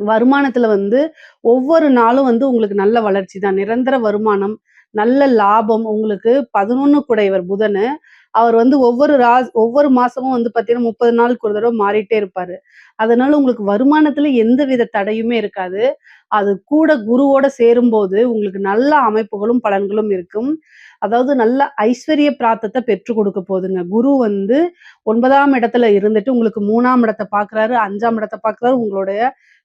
வருமானத்துல வந்து ஒவ்வொரு நாளும் வந்து உங்களுக்கு நல்ல வளர்ச்சி தான். நிரந்தர வருமானம், நல்ல லாபம் உங்களுக்கு 11 குடையவர் புதனு. அவர் வந்து ஒவ்வொரு மாசமும் வந்து பார்த்தீங்கன்னா, 30 நாளுக்கு ஒரு தடவ மாறிட்டே இருப்பாரு. அதனால உங்களுக்கு வருமானத்துல எந்தவித தடையுமே இருக்காது. அது கூட குருவோட சேரும்போது உங்களுக்கு நல்ல அமைப்புகளும், பலன்களும் இருக்கும். அதாவது நல்ல ஐஸ்வர்ய பிராப்தத்த பெற்றுக் கொடுக்க போதுங்க. குரு வந்து 9ஆம் இடத்துல இருந்துட்டு உங்களுக்கு 3ஆம் இடத்த பார்க்குறாரு, 5ஆம் இடத்த பார்க்குறாரு, உங்களுடைய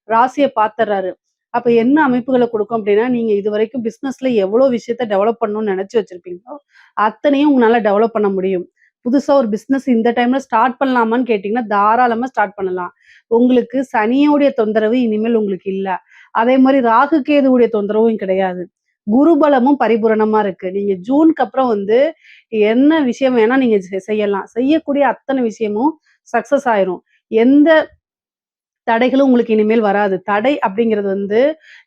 ராசிய பார்த்துர்றாரு. அப்ப என்ன அமைப்புகள குடுக்கும் அப்டின்னா, நீங்க இதுவரைக்கும் பிசினஸ்ல எவ்வளோ விஷயத்த டெவலப் பண்ணணும்னு நெனச்சு வச்சிருப்பீங்களோ, அத்தனையும் உங்களால டெவலப் பண்ண முடியும். புதுசா ஒரு பிசினஸ் இந்த டைம்ல ஸ்டார்ட் பண்ணலாமான்னு கேட்டீங்கன்னா, தாராளமா ஸ்டார்ட் பண்ணலாம். உங்களுக்கு சனியோடைய தொந்தரவு இனிமேல் உங்களுக்கு இல்ல. அதே மாரி ராகு, கேதுவுடைய தொந்தரவும் கிடையாது. குரு பலமும் பரிபூரணமா இருக்கு. நீங்க ஜூனுக்கு அப்புறம் வந்து என்ன விஷயம் வேணா நீங்க செய்யலாம். செய்யக்கூடிய அத்தன விஷயமும் சக்சஸ் ஆயிரும். எந்த தடைகளும் உங்களுக்கு இனிமேல் வராது. தடை அப்படிங்கிறது வந்து,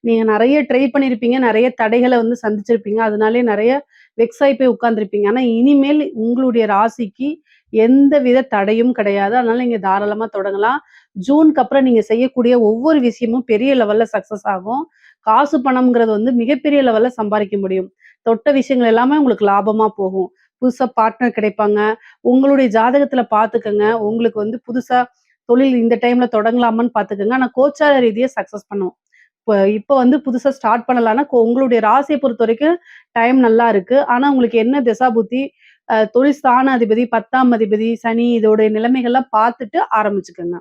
நீங்க நெறைய ட்ரை பண்ணியிருப்பீங்க. நெறைய தடைகள வந்து சந்திச்சிருப்பீங்க. அதனாலயே நெறைய வெக்ஸ் ஆயி போய் உட்கார்ந்திருப்பீங்க. ஆனா, இனிமேல் உங்களுடைய ராசிக்கு எந்தவித தடையும் கிடையாது. அதனால நீங்க தாராளமா தொடங்கலாம். ஜூனுக்கு அப்புறம் நீங்க செய்யக்கூடிய ஒவ்வொரு விஷயமும் பெரிய லெவல்ல சக்சஸ் ஆகும். காசு பணம்ங்கிறது வந்து மிகப்பெரிய லெவல்ல சம்பாரிக்க முடியும். தொட்ட விஷயங்கள் எல்லாமே உங்களுக்கு லாபமா போகும். புதுசா பார்ட்னர் கிடைப்பாங்க. உங்களுடைய ஜாதகத்துல பார்த்துக்கங்க. உங்களுக்கு வந்து புதுசா தொழில் இந்த டைம்ல தொடங்கலாமான்னு பார்த்துக்கங்க. ஆனா கோச்சார ரீதியா சக்சஸ் பண்ணும். இப்ப வந்து புதுசா ஸ்டார்ட் பண்ணலான்னா, உங்களுடைய ராசிய பொறுத்தவரைக்கும் டைம் நல்லா இருக்கு. ஆனா உங்களுக்கு என்ன திசா புத்தி, தொழில் ஸ்தான அதிபதி, 10ஆம் அதிபதி, சனி இதோடைய நிலைமைகள்லாம் பார்த்துட்டு ஆரம்பிச்சுக்கங்க.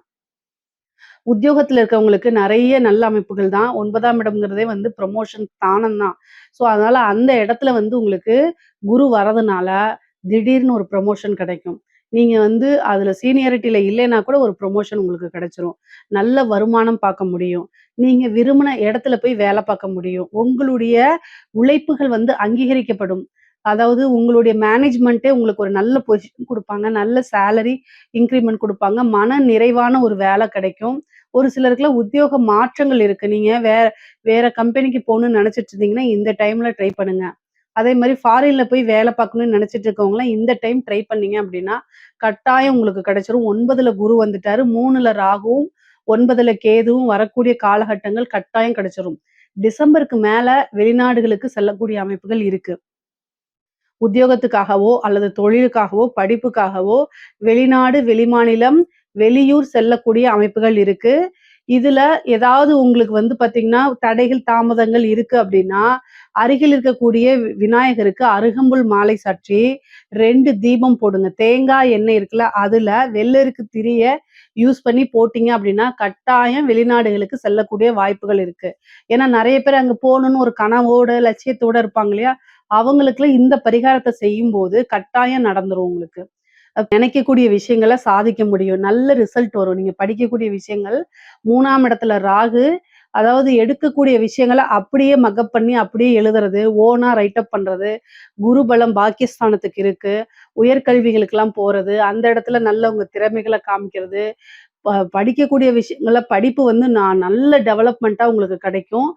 உத்தியோகத்துல இருக்கவங்களுக்கு நெறைய நல்ல அமைப்புகள் தான். 9ஆம் இடம்ங்கிறதே வந்து ப்ரமோஷன் ஸ்தானம் தான். ஸோ, அதனால அந்த இடத்துல வந்து உங்களுக்கு குரு வரதுனால, திடீர்னு ஒரு ப்ரமோஷன் கிடைக்கும். நீங்க வந்து அதுல சீனியாரிட்டில இல்லைன்னா கூட ஒரு ப்ரமோஷன் உங்களுக்கு கிடைச்சிரும். நல்ல வருமானம் பார்க்க முடியும். நீங்க விரும்பின இடத்துல போய் வேலை பார்க்க முடியும். உங்களுடைய உழைப்புகள் வந்து அங்கீகரிக்கப்படும். அதாவது உங்களுடைய மேனேஜ்மென்ட்டே உங்களுக்கு ஒரு நல்ல பொசிஷன் குடுப்பாங்க. நல்ல சேலரி இன்கிரிமென்ட் குடுப்பாங்க. மன நிறைவான ஒரு வேலை கிடைக்கும். ஒரு சிலருக்குலாம் உத்தியோக மாற்றங்கள் இருக்கு. நீங்க வேற கம்பெனிக்கு போணும்னு நெனச்சிட்டு இருந்தீங்கன்னா, இந்த டைம்ல ட்ரை பண்ணுங்க. அதே மாரி ஃபாரின்ல போய் வேலை பார்க்கணும்னு நெனச்சிட்டு இருக்கவங்கலாம் இந்த டைம் ட்ரை பண்ணீங்க அப்டின்னா, கட்டாயம் உங்களுக்கு கிடைச்சிரும். 9ல குரு வந்துட்டாரு. 3ல ராகுவும், 9ல கேதுவும் வரக்கூடிய காலகட்டங்கள் கட்டாயம் கிடைச்சிரும். டிசம்பருக்கு மேல வெளிநாடுகளுக்கு செல்லக்கூடிய அமைப்புகள் இருக்கு. உத்தியோகத்துக்காகவோ, அல்லது தொழிலுக்காகவோ, படிப்புக்காகவோ வெளிநாடு, வெளிமாநிலம், வெளியூர் செல்லக்கூடிய அமைப்புகள் இருக்கு. இதுல ஏதாவது உங்களுக்கு வந்து பார்த்தீங்கன்னா, தடைகள், தாமதங்கள் இருக்கு அப்டின்னா, அருகில் இருக்கக்கூடிய விநாயகருக்கு அருகம்புல் மாலை சாற்றி 2 தீபம் போடுங்க. தேங்காய் எண்ணெய் இருக்குல்ல, அதுல வெள்ளெருக்கு திரிய யூஸ் பண்ணி போட்டீங்க அப்டின்னா, கட்டாயம் வெளிநாடுகளுக்கு செல்லக்கூடிய வாய்ப்புகள் இருக்கு. ஏன்னா நெறைய பேர் அங்க போணும்னு ஒரு கனவோட, லட்சியத்தோட இருப்பாங்க இல்லையா? அவங்களுக்குலாம் இந்த பரிகாரத்த செய்யும்போது கட்டாயம் நடந்துரும் உங்களுக்கு. நினைக்கக்கூடிய விஷயங்கள சாதிக்க முடியும். நல்ல ரிசல்ட் வரும். நீங்க படிக்கக்கூடிய விஷயங்கள் 3ஆம் இடத்துல ராகு, அதாவது எடுக்கக்கூடிய விஷயங்கள அப்படியே மக்கப் பண்ணி அப்படியே எழுதுறது, ஓனா ரைட் அப் பண்றது, குரு பலம் பாக்கியஸ்தானத்துக்கு இருக்கு. உயர்கல்விகளுக்கெல்லாம் போறது, அந்த இடத்துல நல்ல உங்க திறமைகள காமிக்கிறது, படிக்கக்கூடிய விஷயங்கள்ல படிப்பு வந்து நான் நல்ல டெவலப்மெண்ட்டா உங்களுக்கு கிடைக்கும்.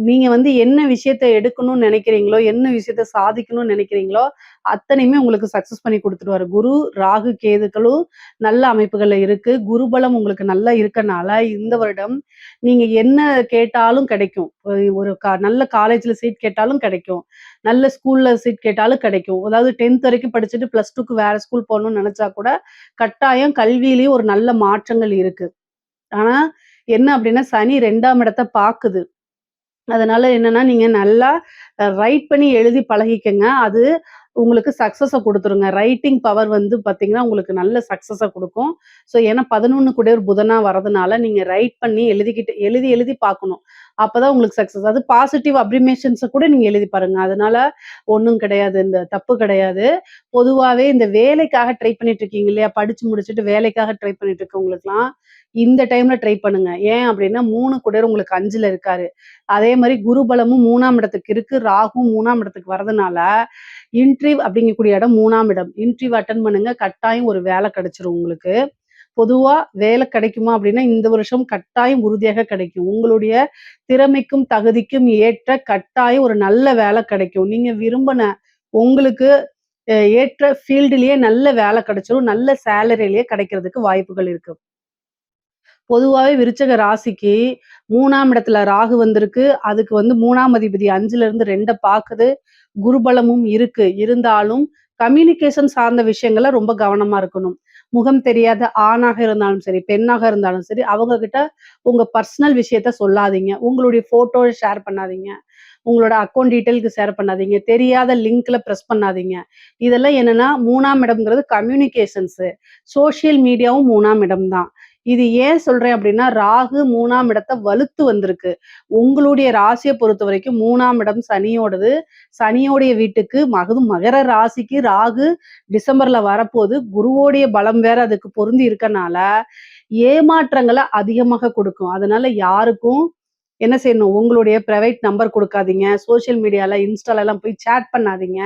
நீங்க வந்து என்ன விஷயத்த எடுக்கணும்னு நினைக்கிறீங்களோ, என்ன விஷயத்த சாதிக்கணும்னு நினைக்கிறீங்களோ, அத்தனையுமே உங்களுக்கு சக்சஸ் பண்ணி குடுத்துருவாரு. குரு, ராகு, கேதுக்களும் நல்ல அமைப்புகள்ல இருக்கு. குரு பலம் உங்களுக்கு நல்லா இருக்கனால, இந்த வருடம் நீங்க என்ன கேட்டாலும் கிடைக்கும். ஒரு நல்ல காலேஜ்ல சீட் கேட்டாலும் கிடைக்கும். நல்ல ஸ்கூல்ல சீட் கேட்டாலும் கிடைக்கும். அதாவது 10த் வரைக்கும் படிச்சுட்டு +2க்கு வேற ஸ்கூல் போணும்னு நெனச்சா கூட, கட்டாயம் கல்வியிலயும் ஒரு நல்ல மாற்றங்கள் இருக்கு. ஆனா, என்ன அப்டின்னா, சனி 2ஆம் இடத்த பாக்குது. அதனால என்னன்னா, நீங்க நல்லா ரைட் பண்ணி எழுதி பழகிக்கங்க. அது உங்களுக்கு சக்சஸ குடுத்துருங்க. ரைட்டிங் பவர் வந்து பார்த்தீங்கன்னா, உங்களுக்கு நல்ல சக்சஸ குடுக்கும். ஸோ ஏன்னா 11 கூட ஒரு புதனா வரதுனால, நீங்க ரைட் பண்ணி எழுதி எழுதி பார்க்கணும். அப்பதான் உங்களுக்கு சக்சஸ். அது பாசிட்டிவ் அப்ரிமேஷன்ஸ கூட நீங்க எழுதி பாருங்க. அதனால ஒண்ணும் கிடையாது. இந்த தப்பு கிடையாது. பொதுவாவே இந்த வேலைக்காக ட்ரை பண்ணிட்டு இருக்கீங்க இல்லையா? படிச்சு முடிச்சுட்டு வேலைக்காக ட்ரை பண்ணிட்டு இருக்கவங்களுக்குலாம், இந்த டைம்ல ட்ரை பண்ணுங்க. ஏன் அப்டின்னா 3 குடையவர் உங்களுக்கு 5ல இருக்காரு. அதே மாரி குரு பலமும் 3ஆம் இடத்துக்கு இருக்கு. ராகுவும் 3ஆம் இடத்துக்கு வரதுனால, இன்ட்ரிவ் அப்படிங்கக்கூடிய இடம் 3ஆம் இடம். இன்டர்வியூ அட்டெண்ட் பண்ணுங்க. கட்டாயம் ஒரு வேலை கிடைச்சிரும் உங்களுக்கு. பொதுவா வேலை கிடைக்குமா அப்படின்னா, இந்த வருஷம் கட்டாயம் உறுதியாக கிடைக்கும். உங்களுடைய திறமைக்கும், தகுதிக்கும் ஏற்ற கட்டாயம் ஒரு நல்ல வேலை கிடைக்கும். நீங்க விரும்பின உங்களுக்கு ஏற்ற ஃபீல்டுலயே நல்ல வேலை கிடைச்சிரும். நல்ல சேலரிலயே கிடைக்கிறதுக்கு வாய்ப்புகள் இருக்கு. பொதுவாவே விருச்சக ராசிக்கு 3ஆம் இடத்துல ராகு வந்திருக்கு. அதுக்கு வந்து 3ஆம் அதிபதி 5ல இருந்து 2 பாக்குது. குருபலமும் இருக்கு. இருந்தாலும் கம்யூனிகேஷன் சார்ந்த விஷயங்கள்ல ரொம்ப கவனமா இருக்கணும். முகம் தெரியாத ஆணாக இருந்தாலும் சரி, பெண்ணாக இருந்தாலும் சரி, அவங்க கிட்ட உங்க பர்சனல் விஷயத்த சொல்லாதீங்க. உங்களுடைய ஃபோட்டோ ஷேர் பண்ணாதீங்க. உங்களோட அக்கவுண்ட் டீட்டெயிலுக்கு ஷேர் பண்ணாதீங்க. தெரியாத லிங்க்ல பிரஸ் பண்ணாதீங்க. இதெல்லாம் என்னன்னா 3ஆம் இடம்ங்கிறது கம்யூனிகேஷன்ஸு. சோசியல் மீடியாவும் 3ஆம் இடம் தான். இது ஏன் சொல்றேன் அப்படின்னா, ராகு 3ஆம் இடத்த வலுத்து வந்திருக்கு. உங்களுடைய ராசிய பொறுத்தவரைக்கும் 3ஆம் இடம் சனியோடது. சனியோடைய வீட்டுக்கு அதுவும் மகர ராசிக்கு ராகு டிசம்பர்ல வரப்போது. குருவோடைய பலம் வேற அதுக்கு பொருந்தி இருக்கனால, ஏமாற்றங்கள அதிகமாக கொடுக்கும். அதனால யாருக்கும் என்ன செய்யணும், உங்களுடைய பிரைவேட் நம்பர் குடுக்காதீங்க. சோசியல் மீடியால, இன்ஸ்டாலலாம் போய் சேட் பண்ணாதீங்க.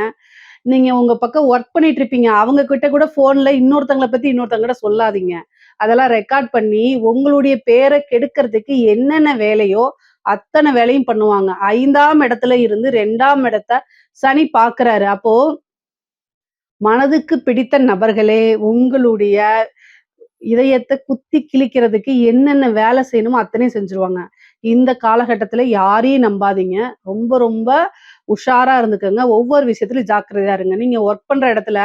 நீங்க உங்க பக்கம் ஒர்க் பண்ணிட்டு இருப்பீங்க. அவங்க கிட்ட கூட ஃபோன்ல இன்னொருத்தங்கள பத்தி இன்னொருத்தவங்ககிட்ட சொல்லாதீங்க. அதெல்லாம் ரெக்கார்ட் பண்ணி உங்களுடைய பேர கெடுக்கிறதுக்கு என்னென்ன வேலையோ, அத்தன வேலையும் பண்ணுவாங்க. 5ஆம் இடத்துல இருந்து 2ஆம் இடத்த சனி பார்க்குறாரு. அப்போ மனதுக்கு பிடித்த நபர்களே உங்களுடைய இதயத்த குத்தி கிழிக்கிறதுக்கு என்னென்ன வேலை செய்யணுமோ அத்தனையும் செஞ்சுருவாங்க. இந்த காலகட்டத்தில யாரையும் நம்பாதீங்க. ரொம்ப ரொம்ப உஷாரா இருந்துக்கங்க. ஒவ்வொரு விஷயத்திலும் ஜாக்கிரதையா இருங்க. நீங்க ஒர்க் பண்ற இடத்துல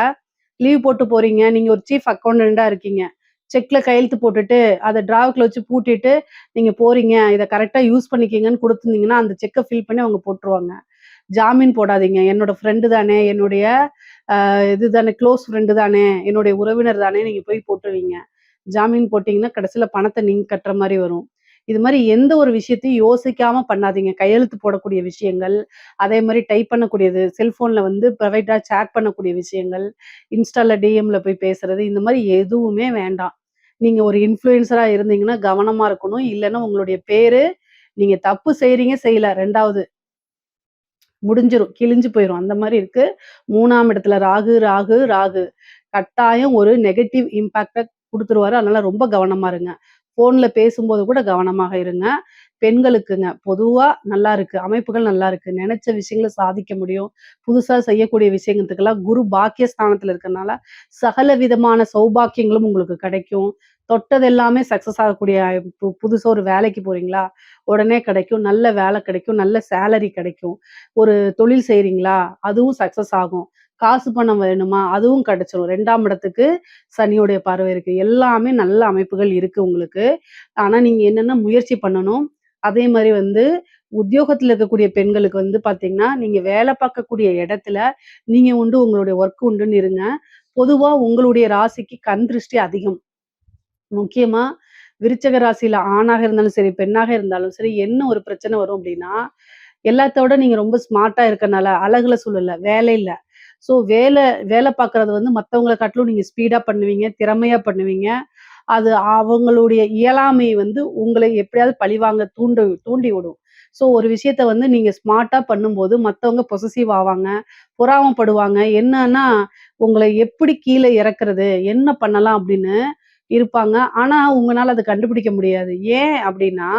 லீவ் போட்டு போறீங்க. நீங்க ஒரு சீஃப் அக்கவுண்டன்ட்டா இருக்கீங்க. செக்ல கையெழுத்து போட்டுட்டு, அத டிராவுக்குள்ள வச்சு பூட்டிட்டு நீங்க போறீங்க. இத கரெக்ட்டா யூஸ் பண்ணிக்கங்கன்னு குடுத்துருந்தீங்கன்னா, அந்த செக்க ஃபில் பண்ணி அவங்க போட்டுருவாங்க. ஜாமீன் போடாதீங்க. என்னோட ஃப்ரெண்டு தானே, என்னுடைய இது தானே, க்ளோஸ் ஃப்ரெண்டு தானே, என்னுடைய உறவினர் தானே நீங்க போய் போட்டுருவீங்க. ஜாமீன் போட்டீங்கன்னா, கடைசில பணத்த நீங்க கட்டுற மாரி வரும். இது மாரி எந்த ஒரு விஷயத்தையும் யோசிக்காம பண்ணாதீங்க. கையெழுத்து போடக்கூடிய விஷயங்கள், அதே மாரி டைப் பண்ணக்கூடியது, செல்ஃபோன்ல வந்து பிரைவேட்டா சேட் பண்ணக்கூடிய விஷயங்கள், இன்ஸ்டால டிஎம்ல போய் பேசுறது, இந்த மாரி எதுவுமே வேண்டாம். நீங்க ஒரு இன்ஃப்ளூயன்சரா இருந்தீங்கன்னா கவனமா இருக்கணும். இல்லன்னா உங்களுடைய பேரு நீங்க தப்பு செய்றீங்க, செய்யல 2வது முடிஞ்சிரும். கிழிஞ்சு போயிரும். அந்த மாரி இருக்கு. 3ஆம் இடத்துல ராகு, ராகு, ராகு. கட்டாயம் ஒரு நெகட்டிவ் இம்பாக்ட்ட குடுத்துருவாரு. அதனால ரொம்ப கவனமா இருங்க. ஃபோன்ல பேசும்போது கூட கவனமாக இருங்க. பெண்களுக்குங்க, பொதுவா நல்லா இருக்கு. அமைப்புகள் நல்லா இருக்கு. நெனச்ச விஷயங்கள சாதிக்க முடியும். புதுசா செய்யக்கூடிய விஷயத்துக்கெல்லாம் குரு பாக்கியஸ்தானத்துல இருக்கனால, சகல விதமான சௌபாக்கியங்களும் உங்களுக்கு கிடைக்கும். தொட்டது எல்லாமே சக்சஸ் ஆகக்கூடிய புதுசா ஒரு வேலைக்கு போறீங்களா? உடனே கிடைக்கும். நல்ல வேலை கிடைக்கும். நல்ல சேலரி கிடைக்கும். ஒரு தொழில் செய்றீங்களா? அதுவும் சக்சஸ் ஆகும். காசு பணம் வேணுமா? அதுவும் கிடைச்சிரும். 2ஆம் இடத்துக்கு சனியுடைய பார்வை இருக்கு. எல்லாமே நல்ல அமைப்புகள் இருக்கு உங்களுக்கு. ஆனா, நீங்க என்னன்னா முயற்சி பண்ணணும். அதே மாரி வந்து உத்தியோகத்துல இருக்கக்கூடிய பெண்களுக்கு வந்து பார்த்தீங்கன்னா, நீங்க வேலை பார்க்கக்கூடிய இடத்துல நீங்க உண்டு, உங்களுடைய ஒர்க் உண்டுன்னு இருங்க. பொதுவா உங்களுடைய ராசிக்கு கண் திருஷ்டி அதிகம். முக்கியமா விருச்சக ராசியில ஆணாக இருந்தாலும் சரி, பெண்ணாக இருந்தாலும் சரி, என்ன ஒரு பிரச்சனை வரும் அப்டின்னா, எல்லாத்தோட நீங்க ரொம்ப ஸ்மார்ட்டா இருக்கனால, அழகுல சொல்லல, வேலையில. ஸோ வேல பார்க்குறது வந்து மத்தவங்கள காட்டிலும் நீங்க ஸ்பீடா பண்ணுவீங்க, திறமையா பண்ணுவீங்க. அது அவங்களுடைய இயலாமை வந்து உங்களை எப்படியாவது பழிவாங்க தூண்டி விடும். ஸோ ஒரு விஷயத்த வந்து நீங்க ஸ்மார்ட்டா பண்ணும்போது மத்தவங்க பொசசிவ் ஆவாங்க, பொறாமப்படுவாங்க. என்னன்னா, உங்கள எப்படி கீழ இறக்குறது? என்ன பண்ணலாம்? அப்படின்னு இருப்பாங்க. ஆனா, உங்கனால அத கண்டுபிடிக்க முடியாது. ஏன் அப்படின்னா,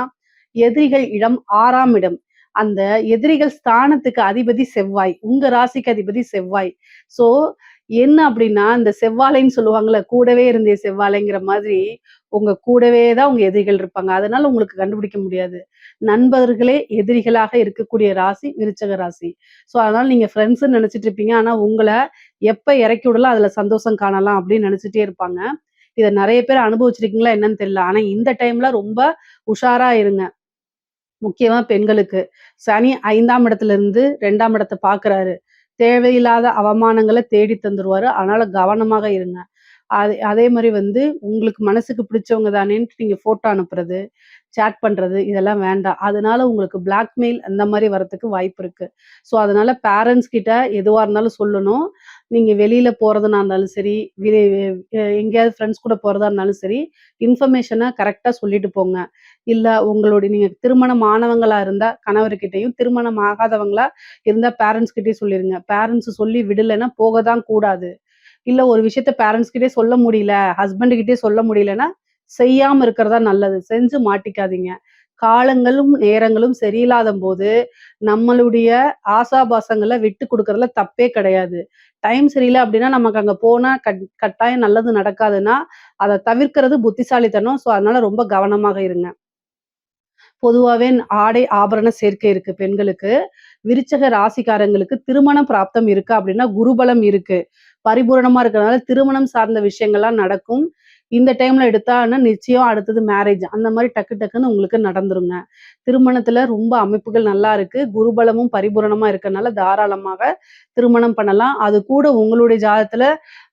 எதிரிகள் இடம் 6ஆம் இடம். அந்த எதிரிகள் ஸ்தானத்துக்கு அதிபதி செவ்வாய். உங்க ராசிக்கு அதிபதி செவ்வாய். ஸோ என்ன அப்படின்னா, இந்த செவ்வாழைன்னு சொல்லுவாங்கல்ல, கூடவே இருந்தே செவ்வாழைங்கிற மாதிரி, உங்க கூடவே தான் உங்க எதிரிகள் இருப்பாங்க. அதனால உங்களுக்கு கண்டுபிடிக்க முடியாது. நண்பர்களே எதிரிகளாக இருக்கக்கூடிய ராசி விருச்சக ராசி. ஸோ அதனால நீங்க ஃப்ரெண்ட்ஸ்ன்னு நெனச்சுட்டு இருப்பீங்க. ஆனா உங்கள எப்ப இறக்கி விடலாம், அதுல சந்தோஷம் காணலாம் அப்படின்னு நெனச்சுட்டே இருப்பாங்க. இத நெறைய பேர் அனுபவிச்சிருக்கீங்களா என்னன்னு தெரியல. ஆனா இந்த டைம்ல ரொம்ப உஷாரா இருங்க. முக்கியமா பெண்களுக்கு. சனி 5ஆம் இடத்துல இருந்து 2ஆம் இடத்த பார்க்குறாரு. தேவையில்லாத அவமானங்கள தேடி தந்துருவாரு. அதனால கவனமாக இருங்க. அதே மாரி வந்து உங்களுக்கு மனசுக்கு பிடிச்சவங்க தானேன்ட்டு நீங்க ஃபோட்டோ அனுப்புறது, சேட் பண்றது இதெல்லாம் வேண்டாம். அதனால உங்களுக்கு பிளாக்மெயில் அந்த மாரி வரதுக்கு வாய்ப்பு இருக்கு. ஸோ அதனால பேரண்ட்ஸ் கிட்ட எதுவா இருந்தாலும் சொல்லணும். நீங்க வெளியில போறதுனா இருந்தாலும் சரி, எங்கேயாவது ஃப்ரெண்ட்ஸ் கூட போறதா இருந்தாலும் சரி, இன்ஃபர்மேஷன கரெக்ட்டா சொல்லிட்டு போங்க. இல்ல உங்களுடைய நீங்க திருமணம் ஆனவங்களா இருந்தா கணவர்கிட்டயும், திருமணம் ஆகாதவங்களா இருந்தா பேரண்ட்ஸ் கிட்டயும் சொல்லிருங்க. பேரண்ட்ஸ் சொல்லி விடலைன்னா போக தான் கூடாது. இல்ல ஒரு விஷயத்த பேரண்ட்ஸ் கிட்டயே சொல்ல முடியல, ஹஸ்பண்ட் கிட்டயே சொல்ல முடியலன்னா, செய்யாம இருக்கிறது தான் நல்லது. செஞ்சு மாட்டிக்காதீங்க. காலங்களும், நேரங்களும் சரியில்லாதம்போது, நம்மளுடைய ஆசாபாசங்கள விட்டு குடுக்கறதுல தப்பே கிடையாது. டைம் சரியில்ல அப்டின்னா, நமக்கு அங்க போனா கட்டாயம் நல்லது நடக்காதுன்னா, அத தவிர்க்கிறது புத்திசாலித்தனம். ஸோ, அதனால ரொம்ப கவனமாக இருங்க. பொதுவாவே ஆடை, ஆபரண சேர்க்கை இருக்கு பெண்களுக்கு. விருச்சக ராசிக்காரங்களுக்கு திருமணம் பிராப்தம் இருக்கா அப்டின்னா, குருபலம் இருக்கு. பரிபூரணமா இருக்கிறதுனால திருமணம் சார்ந்த விஷயங்கள்லாம் நடக்கும். இந்த டைம்ல எடுத்தான்னா நிச்சயம் அடுத்தது மேரேஜ். அந்த மாரி டக்கு டக்குன்னு உங்களுக்கு நடந்துருங்க. திருமணத்துல ரொம்ப அமைப்புகள் நல்லா இருக்கு. குருபலமும் பரிபூரணமா இருக்கனால தாராளமாக திருமணம் பண்ணலாம். அது கூட உங்களுடைய ஜாதகத்துல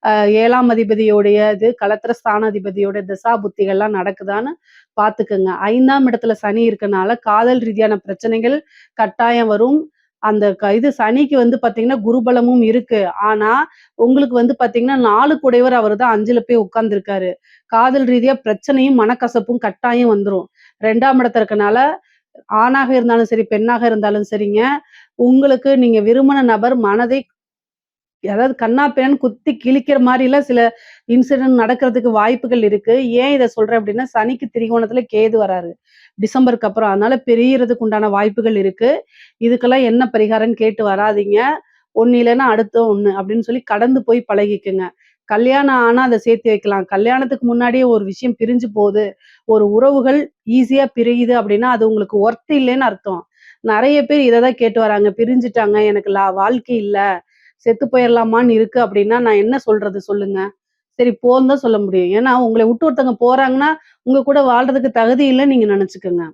அ 7ஆம் அதிபதியோடைய இது களத்திர ஸ்தானாதிபதியோட திசா புத்திகள்லாம் நடக்குதான்னு பார்த்துக்கங்க. 5ஆம் இடத்துல சனி இருக்கனால காதல் ரீதியான பிரச்சனைகள் கட்டாயம் வரும். அந்த இது சனிக்கு வந்து பார்த்தீங்கன்னா, குருபலமும் இருக்கு. ஆனா, உங்களுக்கு வந்து பார்த்தீங்கன்னா, 4 குடையவர் அவரு தான் 5ல போய் உட்கார்ந்திருக்காரு. காதல் ரீதியா பிரச்சனையும், மனக்கசப்பும் கட்டாயம் வந்துரும். 2ஆம் இடத்துல இருக்கனால, ஆணாக இருந்தாலும் சரி, பெண்ணாக இருந்தாலும் சரிங்க, உங்களுக்கு நீங்க விரும்பின நபர் மனதை அதாவது கன்னா பின்னான்னு குத்தி கிழிக்கிற மாரிலாம் சில இன்சிடென்ட் நடக்கிறதுக்கு வாய்ப்புகள் இருக்கு. ஏன் இத சொல்றேன் அப்டின்னா, சனிக்கு திரிகோணத்துல கேது வராரு. டிசம்பருக்கு அப்புறம். அதனால பிரியறதுக்கு உண்டான வாய்ப்புகள் இருக்கு. இதுக்கெல்லாம் என்ன பரிகாரம்ன்னு கேட்டு வராதீங்க. ஒண்ணு இல்லன்னா அடுத்த ஒண்ணு அப்டின்னு சொல்லி கடந்து போய் பழகிக்கங்க. கல்யாணம் ஆனா அத சேர்த்து வைக்கலாம். கல்யாணத்துக்கு முன்னாடியே ஒரு விஷயம் பிரிஞ்சு போது, ஒரு உறவுகள் ஈஸியா பிரியுது அப்டின்னா, அது உங்களுக்கு ஒர்த் இல்லன்னு அர்த்தம். நெறைய பேர் இத தான் கேட்டு வராங்க. பிரிஞ்சுட்டாங்க. எனக்கு வாழ்க்கை இல்ல. செத்து போயிரலாமான்னு இருக்கு அப்டின்னா, நான் என்ன சொல்றது சொல்லுங்க? சரி போன்னு தான் சொல்ல முடியும். ஏன்னா, உங்கள விட்டு ஒருத்தவங்க போறாங்கன்னா, உங்க கூட வாழ்றதுக்கு தகுதி இல்லன்னு நீங்க நெனச்சுக்கங்க.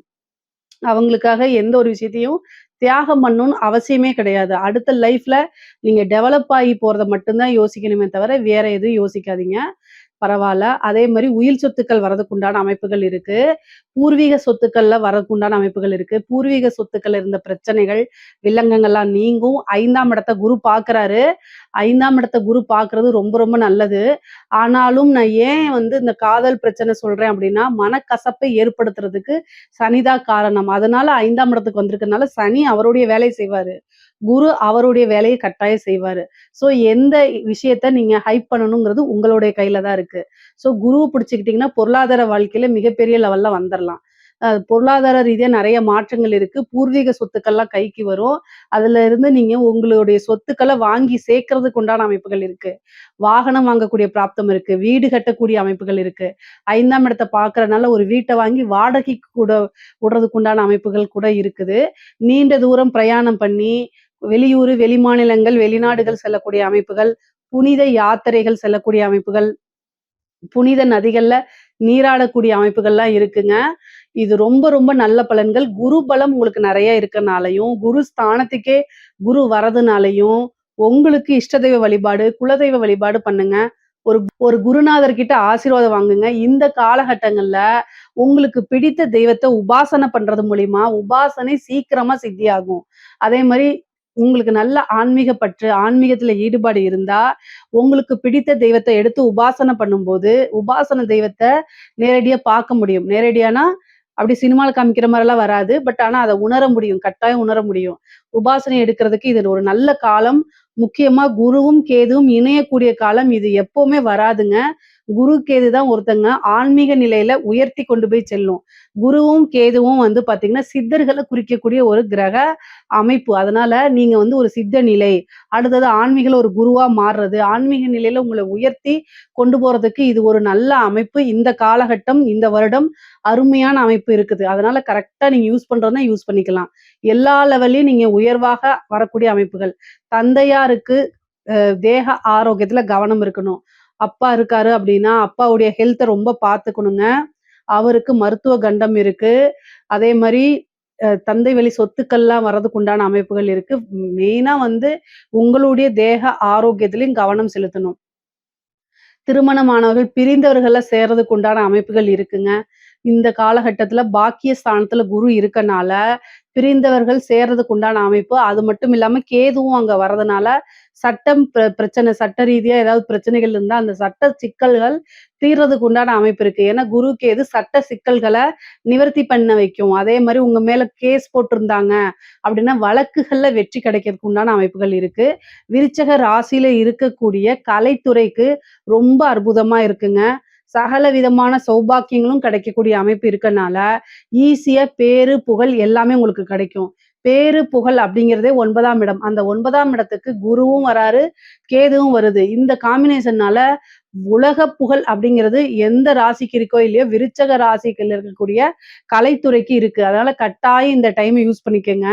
அவங்களுக்காக எந்த ஒரு விஷயத்தையும் தியாகம் பண்ணணும்னு அவசியமே கிடையாது. அடுத்த லைஃப்ல நீங்க டெவலப் ஆகி போறத மட்டும் தான் யோசிக்கணுமே தவிர, வேற எதுவும் யோசிக்காதீங்க. பரவால்ல. அதே மாரி உயில் சொத்துக்கள் வரதுக்கு உண்டான அமைப்புகள் இருக்கு. பூர்வீக சொத்துக்கள்ல வரதுக்கு உண்டான அமைப்புகள் இருக்கு. பூர்வீக சொத்துக்கள்ல இருந்த பிரச்சனைகள், வில்லங்கங்கள்லாம் நீங்கும். 5ஆம் இடத்த குரு பார்க்குறாரு. 5ஆம் இடத்த குரு பார்க்குறது ரொம்ப ரொம்ப நல்லது. ஆனாலும் நான் ஏன் வந்து இந்த காதல் பிரச்சனை சொல்றேன் அப்டின்னா, மனக்கசப்பை ஏற்படுத்துறதுக்கு சனி தான் காரணம். அதனால 5ஆம் இடத்துக்கு வந்திருக்கனால சனி அவருடைய வேலைய செய்வாரு. குரு அவருடைய வேலைய கட்டாயம் செய்வாரு. ஸோ எந்த விஷயத்த நீங்க ஹைப் பண்ணணுங்கிறது உங்களுடைய கையில தான் இருக்கு. ஸோ குருவ பிடிச்சுக்கிட்டீங்கன்னா, பொருளாதார வாழ்க்கையில மிகப்பெரிய லெவல்ல வந்துரலாம். பொருளாதார ரீதியா நெறைய மாற்றங்கள் இருக்கு. பூர்வீக சொத்துக்கள்லாம் கைக்கு வரும். அதுல இருந்து நீங்க உங்களுடைய சொத்துக்கள வாங்கி சேர்க்கறதுக்கு உண்டான அமைப்புகள் இருக்கு. வாகனம் வாங்கக்கூடிய பிராப்தம் இருக்கு. வீடு கட்டக்கூடிய அமைப்புகள் இருக்கு. 5ஆம் இடத்த பார்க்கறனால ஒரு வீட்ட வாங்கி வாடகைக்கு கூட விடுறதுக்கு உண்டான அமைப்புகள் கூட இருக்குது. நீண்ட தூரம் பிரயாணம் பண்ணி, வெளியூரு, வெளிமாநிலங்கள், வெளிநாடுகள் செல்லக்கூடிய அமைப்புகள், புனித யாத்திரைகள் செல்லக்கூடிய அமைப்புகள், புனித நதிகள்ல நீராடக்கூடிய அமைப்புகள்லாம் இருக்குங்க. இது ரொம்ப ரொம்ப நல்ல பலன்கள். குரு பலம் உங்களுக்கு நெறைய இருக்கனாலயும், குரு ஸ்தானத்துக்கே குரு வரதுனாலயும், உங்களுக்கு இஷ்ட தெய்வ வழிபாடு, குலதெய்வ வழிபாடு பண்ணுங்க. ஒரு ஒரு குருநாதர் கிட்ட ஆசீர்வாதம் வாங்குங்க. இந்த காலகட்டங்கள்ல உங்களுக்கு பிடித்த தெய்வத்த உபாசனை பண்றது மூலியமா, உபாசனை சீக்கிரமா சித்தியாகும். அதே மாரி உங்களுக்கு நல்ல ஆன்மீக பற்று, ஆன்மீகத்துல ஈடுபாடு இருந்தா, உங்களுக்கு பிடித்த தெய்வத்த எடுத்து உபாசனை பண்ணும்போது, உபாசன தெய்வத்த நேரடியா பார்க்க முடியும். நேரடியானா, அப்படி சினிமால காமிக்கிற மாரிலாம் வராது. பட் ஆனா அத உணர முடியும். கட்டாயம் உணர முடியும். உபாசனை எடுக்கிறதுக்கு இது ஒரு நல்ல காலம். முக்கியமா குருவும், கேதுவும் இணையக்கூடிய காலம். இது எப்பவுமே வராதுங்க. குரு, கேது தான் ஒருத்தங்க ஆன்மீக நிலையில உயர்த்தி கொண்டு போய் செல்லும். குருவும், கேதுவும் வந்து பார்த்தீங்கன்னா, சித்தர்கள குறிக்கக்கூடிய ஒரு கிரக அமைப்பு. அதனால நீங்க வந்து ஒரு சித்த நிலை, அடுத்தது ஆன்மீகல ஒரு குருவா மாறுறது, ஆன்மீக நிலையில உங்கள உயர்த்தி கொண்டு போறதுக்கு இது ஒரு நல்ல அமைப்பு. இந்த காலகட்டம், இந்த வருடம் அருமையான அமைப்பு இருக்குது. அதனால கரெக்ட்டா நீங்க யூஸ் பண்றதுன்னா யூஸ் பண்ணிக்கலாம். எல்லா லெவல்லயும் நீங்க உயர்வாக வரக்கூடிய அமைப்புகள். தந்தையாருக்கு தேக ஆரோக்கியத்துல கவனம் இருக்கணும். அப்பா இருக்காரு அப்டின்னா, அப்பாவுடைய ஹெல்த்த ரொம்ப பார்த்துக்கணுங்க. அவருக்கு மருத்துவ கண்டம் இருக்கு. அதே மாரி தந்தை வழி சொத்துக்கள்லாம் வர்றதுக்கு உண்டான அமைப்புகள் இருக்கு. மெயினா வந்து உங்களுடைய தேக ஆரோக்கியத்திலயும் கவனம் செலுத்தணும். திருமணமானவர்கள் பிரிந்தவர்கள்ல சேர்றதுக்கு உண்டான அமைப்புகள் இருக்குங்க. இந்த காலகட்டத்துல பாக்கிய ஸ்தானத்துல குரு இருக்கனால, பிரிந்தவர்கள் சேர்றதுக்கு உண்டான அமைப்பு. அது மட்டும் இல்லாம கேதுவும் அங்க வர்றதுனால, சட்டம் பிரச்சனை சட்ட ரீதியா ஏதாவது பிரச்சனைகள் இருந்தா, அந்த சட்ட சிக்கல்கள் தீர்றதுக்கு உண்டான அமைப்பு இருக்கு. ஏன்னா, குரு, கேது சட்ட சிக்கல்கள நிவர்த்தி பண்ண வைக்கும். அதே மாரி உங்க மேல கேஸ் போட்டிருந்தாங்க அப்படின்னா, வழக்குகள்ல வெற்றி கிடைக்கிறதுக்கு உண்டான அமைப்புகள் இருக்கு. விருச்சக ராசியில இருக்கக்கூடிய கலைத்துறைக்கு ரொம்ப அற்புதமா இருக்குங்க. சகல விதமான சௌபாக்கியங்களும் கிடைக்கக்கூடிய அமைப்பு இருக்கனால, ஈஸியா பேரு, புகழ் எல்லாமே உங்களுக்கு கிடைக்கும். பேரு, புகழ் அப்படிங்கிறதே 9ஆம் இடம். அந்த 9ஆம் இடத்துக்கு குருவும் வராரு, கேதுவும் வருது. இந்த காம்பினேஷன்னால உலக புகழ் அப்படிங்கிறது எந்த ராசிக்கு இருக்கோ இல்லையோ, விருச்சக ராசிக்குள்ள இருக்கக்கூடிய கலைத்துறைக்கு இருக்கு. அதனால கட்டாயம் இந்த டைம யூஸ் பண்ணிக்கங்க.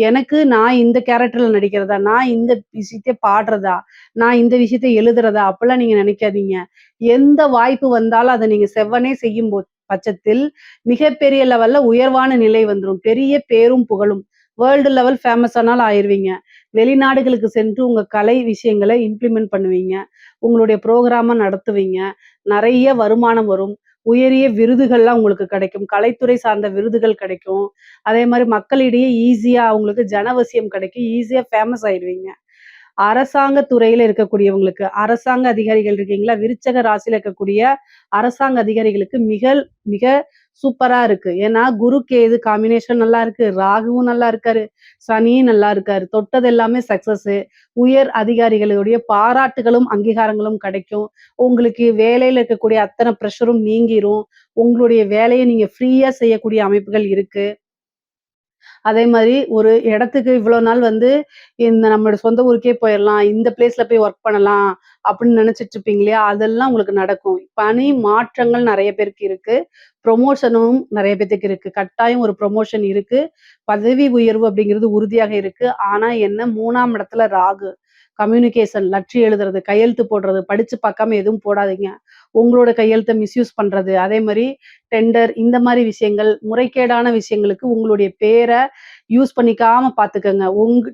எனக்கு நான் இந்த கேரக்டர்ல நடிக்கிறதா, நான் இந்த விஷயத்த பாடுறதா, நான் இந்த விஷயத்த எழுதுறதா அப்படிலாம் நீங்க நினைக்காதீங்க. எந்த வாய்ப்பு வந்தாலும் அத நீங்க செவ்வனே செய்யும் பட்சத்தில் மிகப்பெரிய லெவல்ல உயர்வான நிலை வந்துரும். பெரிய பேரும் புகழும். வேர்ல்டு லெவல் ஃபேமஸ் ஆனாலும் ஆயிருவீங்க. வெளிநாடுகளுக்கு சென்று உங்க கலை விஷயங்கள இம்ப்ளிமெண்ட் பண்ணுவீங்க. உங்களுடைய புரோகிராம நடத்துவீங்க. நெறைய வருமானம் வரும். உயரிய விருதுகள்லாம் உங்களுக்கு கிடைக்கும். கலைத்துறை சார்ந்த விருதுகள் கிடைக்கும். அதே மாரி மக்களிடையே ஈஸியா உங்களுக்கு ஜனவசியம் கிடைக்கும். ஈஸியா ஃபேமஸ் ஆயிருவீங்க. அரசாங்க துறையில இருக்கக்கூடியவங்களுக்கு, அரசாங்க அதிகாரிகள் இருக்கீங்களா? விருச்சக ராசியில இருக்கக்கூடிய அரசாங்க அதிகாரிகளுக்கு மிக சூப்பரா இருக்கு. ஏன்னா, குரு, கேது காம்பினேஷன் நல்லா இருக்கு. ராகுவும் நல்லா இருக்காரு. சனியும் நல்லா இருக்காரு. தொட்டது எல்லாமே சக்சஸு. உயர் அதிகாரிகளுடைய பாராட்டுகளும், அங்கீகாரங்களும் கிடைக்கும். உங்களுக்கு வேலையில இருக்கக்கூடிய அத்தன பிரஷரும் நீங்கிரும். உங்களுடைய வேலைய நீங்க ஃப்ரீயா செய்யக்கூடிய அமைப்புகள் இருக்கு. அதே மாரி ஒரு இடத்துக்கு இவ்வளோ நாள் வந்து இந்த நம்மளோட சொந்த ஊருக்கே போயிரலாம். இந்த பிளேஸ்ல போய் ஒர்க் பண்ணலாம் அப்படின்னு நினைச்சிட்டு இருப்பீங்க இல்லையா? அதெல்லாம் உங்களுக்கு நடக்கும். பணி மாற்றங்கள் நெறைய பேருக்கு இருக்கு. ப்ரமோஷனும் நெறைய பேத்துக்கு இருக்கு. கட்டாயம் ஒரு ப்ரமோஷன் இருக்கு. பதவி உயர்வு அப்படிங்கிறது உறுதியாக இருக்கு. ஆனா என்ன 3ஆம் இடத்துல ராகு. கம்யூனிகேஷன் லெட்டர் எழுதுறது, கையெழுத்து போடுறது, படிச்சு பார்க்காம எதுவும் போடாதீங்க. உங்களோட கையெழுத்த மிஸ்யூஸ் பண்றது, அதே மாரி டெண்டர் இந்த மாரி விஷயங்கள், முறைகேடான விஷயங்களுக்கு உங்களுடைய பேர யூஸ் பண்ணிக்காம பார்த்துக்கங்க.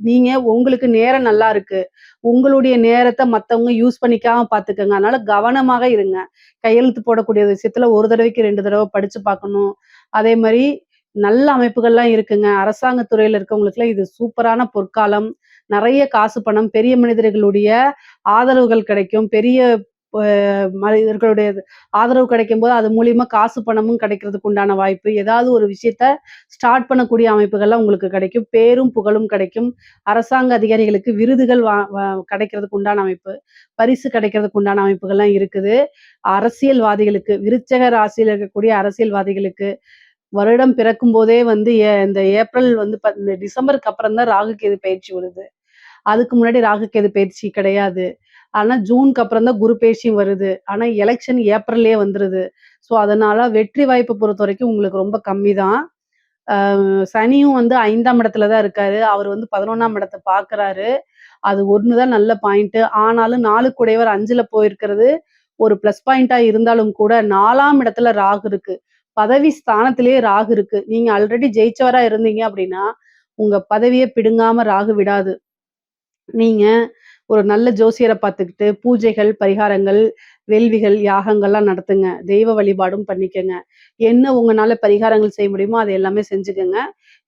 நீங்க உங்களுக்கு நேரம் நல்லா இருக்கு. உங்களுடைய நேரத்த மத்தவங்க யூஸ் பண்ணிக்காம பார்த்துக்கங்க. அதனால கவனமாக இருங்க. கையெழுத்து போடக்கூடிய விஷயத்துல 1 தடவைக்கு 2 தடவ படிச்சு பார்க்கணும். அதே மாரி நல்ல அமைப்புகள்லாம் இருக்குங்க. அரசாங்க துறையில இருக்கவங்களுக்குலாம் இது சூப்பரான பொற்காலம். நெறைய காசு, பணம், பெரிய மனிதர்களுடைய ஆதரவுகள் கிடைக்கும். பெரிய அ மனிதர்களுடைய ஆதரவு கிடைக்கும்போது, அது மூலியமா காசு, பணமும் கிடைக்கிறதுக்கு உண்டான வாய்ப்பு. ஏதாவது ஒரு விஷயத்த ஸ்டார்ட் பண்ணக்கூடிய அமைப்புகள்லாம் உங்களுக்கு கிடைக்கும். பேரும், புகழும் கிடைக்கும். அரசாங்க அதிகாரிகளுக்கு விருதுகள் வா வ கிடைக்கிறதுக்கு உண்டான அமைப்பு. பரிசு கிடைக்கிறதுக்கு உண்டான அமைப்புகள்லாம் இருக்குது. அரசியல்வாதிகளுக்கு, விருச்சக ராசியில இருக்கக்கூடிய அரசியல்வாதிகளுக்கு, வருடம் பிறக்கும்போதே வந்து இந்த ஏப்ரல் வந்து இந்த டிசம்பருக்கு அப்புறம் தான் ராகு, கேது பயிற்சி வருது. அதுக்கு முன்னாடி ராகு, கேது பயிற்சி கிடையாது. ஆனா ஜூனுக்கு அப்புறம் தான் குரு பெயர்ச்சியும் வருது. ஆனா எலக்ஷன் ஏப்ரல்லயே வந்துருது. ஸோ அதனால வெற்றி வாய்ப்ப பொறுத்தவரைக்கும் உங்களுக்கு ரொம்ப கம்மி தான். அ சனியும் வந்து 5ஆம் இடத்துல தான் இருக்காரு. அவரு வந்து 11ஆம் இடத்த பார்க்குறாரு. அது ஒண்ணு தான் நல்ல பாயிண்ட்டு. ஆனாலும் 4க்கு உடையவர் 5ல போயிருக்கிறது ஒரு பிளஸ் பாயிண்ட்டா இருந்தாலும் கூட 4ஆம் இடத்துல ராகு இருக்கு. பதவி ஸ்தானத்திலேயே ராகு இருக்கு. நீங்க ஆல்ரெடி ஜெயிச்சவரா இருந்தீங்க அப்படின்னா, உங்க பதவிய பிடுங்காம ராகு விடாது. நீங்க ஒரு நல்ல ஜோசியர பார்த்துக்கிட்டு, பூஜைகள், பரிகாரங்கள், வேள்விகள், யாகங்கள்லாம் நடத்துங்க. தெய்வ வழிபாடும் பண்ணிக்கங்க. என்ன உங்கனால பரிகாரங்கள் செய்ய முடியுமோ, அத எல்லாமே செஞ்சுக்கங்க.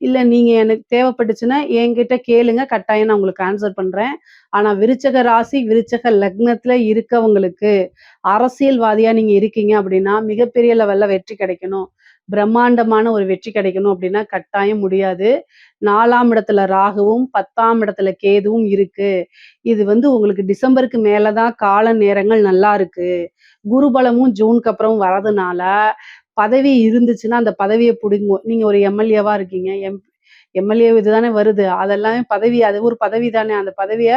இல்ல நீங்க எனக்கு தேவைப்பட்டுச்சுன்னா, என்கிட்ட கேளுங்க. கட்டாயம் நான் உங்களுக்கு ஆன்ஸர் பண்றேன். ஆனா விருச்சக ராசி, விருச்சக லக்னத்துல இருக்கவங்களுக்கு, அரசியல்வாதியா நீங்க இருக்கீங்க அப்படின்னா, மிகப்பெரிய லெவல்ல வெற்றி கிடைக்கணும். பிரம்மாண்டமான ஒரு வெற்றி கிடைக்கணும் அப்படின்னா, கட்டாயம் முடியாது. 4ஆம் இடத்துல ராகுவும், 10ஆம் இடத்துல கேதுவும் இருக்கு. இது வந்து உங்களுக்கு டிசம்பருக்கு மேல தான் கால நேரங்கள் நல்லா இருக்கு. குரு பலமும் ஜூனுக்கு அப்புறம் வரதுனால, பதவி இருந்துச்சுன்னா அந்த பதவிய புடுங்கும். நீங்க ஒரு எம்எல்ஏவா இருக்கீங்க. எம்எல்ஏ இதுதானே வருது. அதெல்லாமே பதவி அது ஒரு பதவி தானே. அந்த பதவிய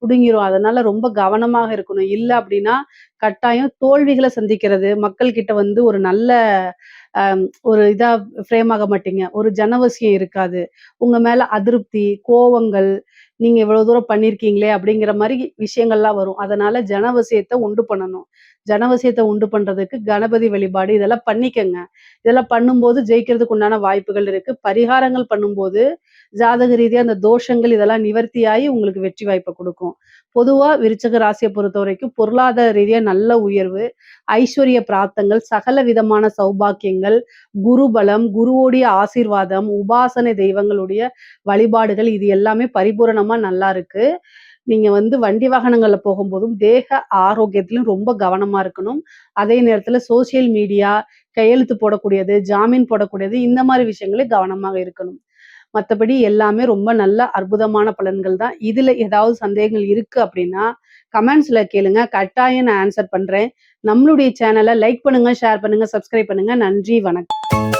புடுங்கிரும். அதனால ரொம்ப கவனமாக இருக்கணும். இல்ல அப்டின்னா, கட்டாயம் தோல்விகள சந்திக்கிறது, மக்கள் கிட்ட வந்து ஒரு நல்ல அ ஒரு இதா ஃப்ரேம் ஆக மாட்டீங்க. ஒரு ஜனவசியம் இருக்காது. உங்க மேல அதிருப்தி, கோவங்கள், நீங்க இவ்வளவு தூரம் பண்ணியிருக்கீங்களே அப்படிங்கிற மாரி விஷயங்கள்லாம் வரும். அதனால ஜனவசியத்த உண்டு பண்ணணும். ஜனவசியத்த உண்டு பண்றதுக்கு கணபதி வழிபாடு இதெல்லாம் பண்ணிக்கங்க. இதெல்லாம் பண்ணும்போது ஜெயிக்கிறதுக்கு உண்டான வாய்ப்புகள் இருக்கு. பரிகாரங்கள் பண்ணும்போது, ஜாதக ரீதியா அந்த தோஷங்கள் இதெல்லாம் நிவர்த்தியாயி உங்களுக்கு வெற்றி வாய்ப்ப குடுக்கும். பொதுவா விருச்சக ராசியை பொறுத்த வரைக்கும் பொருளாதார ரீதியா நல்ல உயர்வு, ஐஸ்வர்ய பிராப்தங்கள், சகல விதமான சௌபாக்கியங்கள், குருபலம், குருவோடைய ஆசீர்வாதம், உபாசனை தெய்வங்களுடைய வழிபாடுகள் இது எல்லாமே பரிபூரணமா நல்லா இருக்கு. நீங்க வண்டி வாகனங்கள்ல போகும்போதும் தேக ஆரோக்கியத்திலும் ரொம்ப கவனமா இருக்கணும். அதே நேரத்துல சோசியல் மீடியா, கையெழுத்து போடக்கூடியது, ஜாமீன் போடக்கூடியது இந்த மாதிரி விஷயங்களே கவனமாக இருக்கணும். மத்தபடி எல்லாமே ரொம்ப நல்ல அற்புதமான பலன்கள் தான். இதுல ஏதாவது சந்தேகங்கள் இருக்கு அப்படின்னா, கமெண்ட்ஸ்ல கேளுங்க. கட்டாயம் நான் ஆன்சர் பண்றேன். நம்மளுடைய சேனலை லைக் பண்ணுங்க, ஷேர் பண்ணுங்க, சப்ஸ்கிரைப் பண்ணுங்க. நன்றி, வணக்கம்.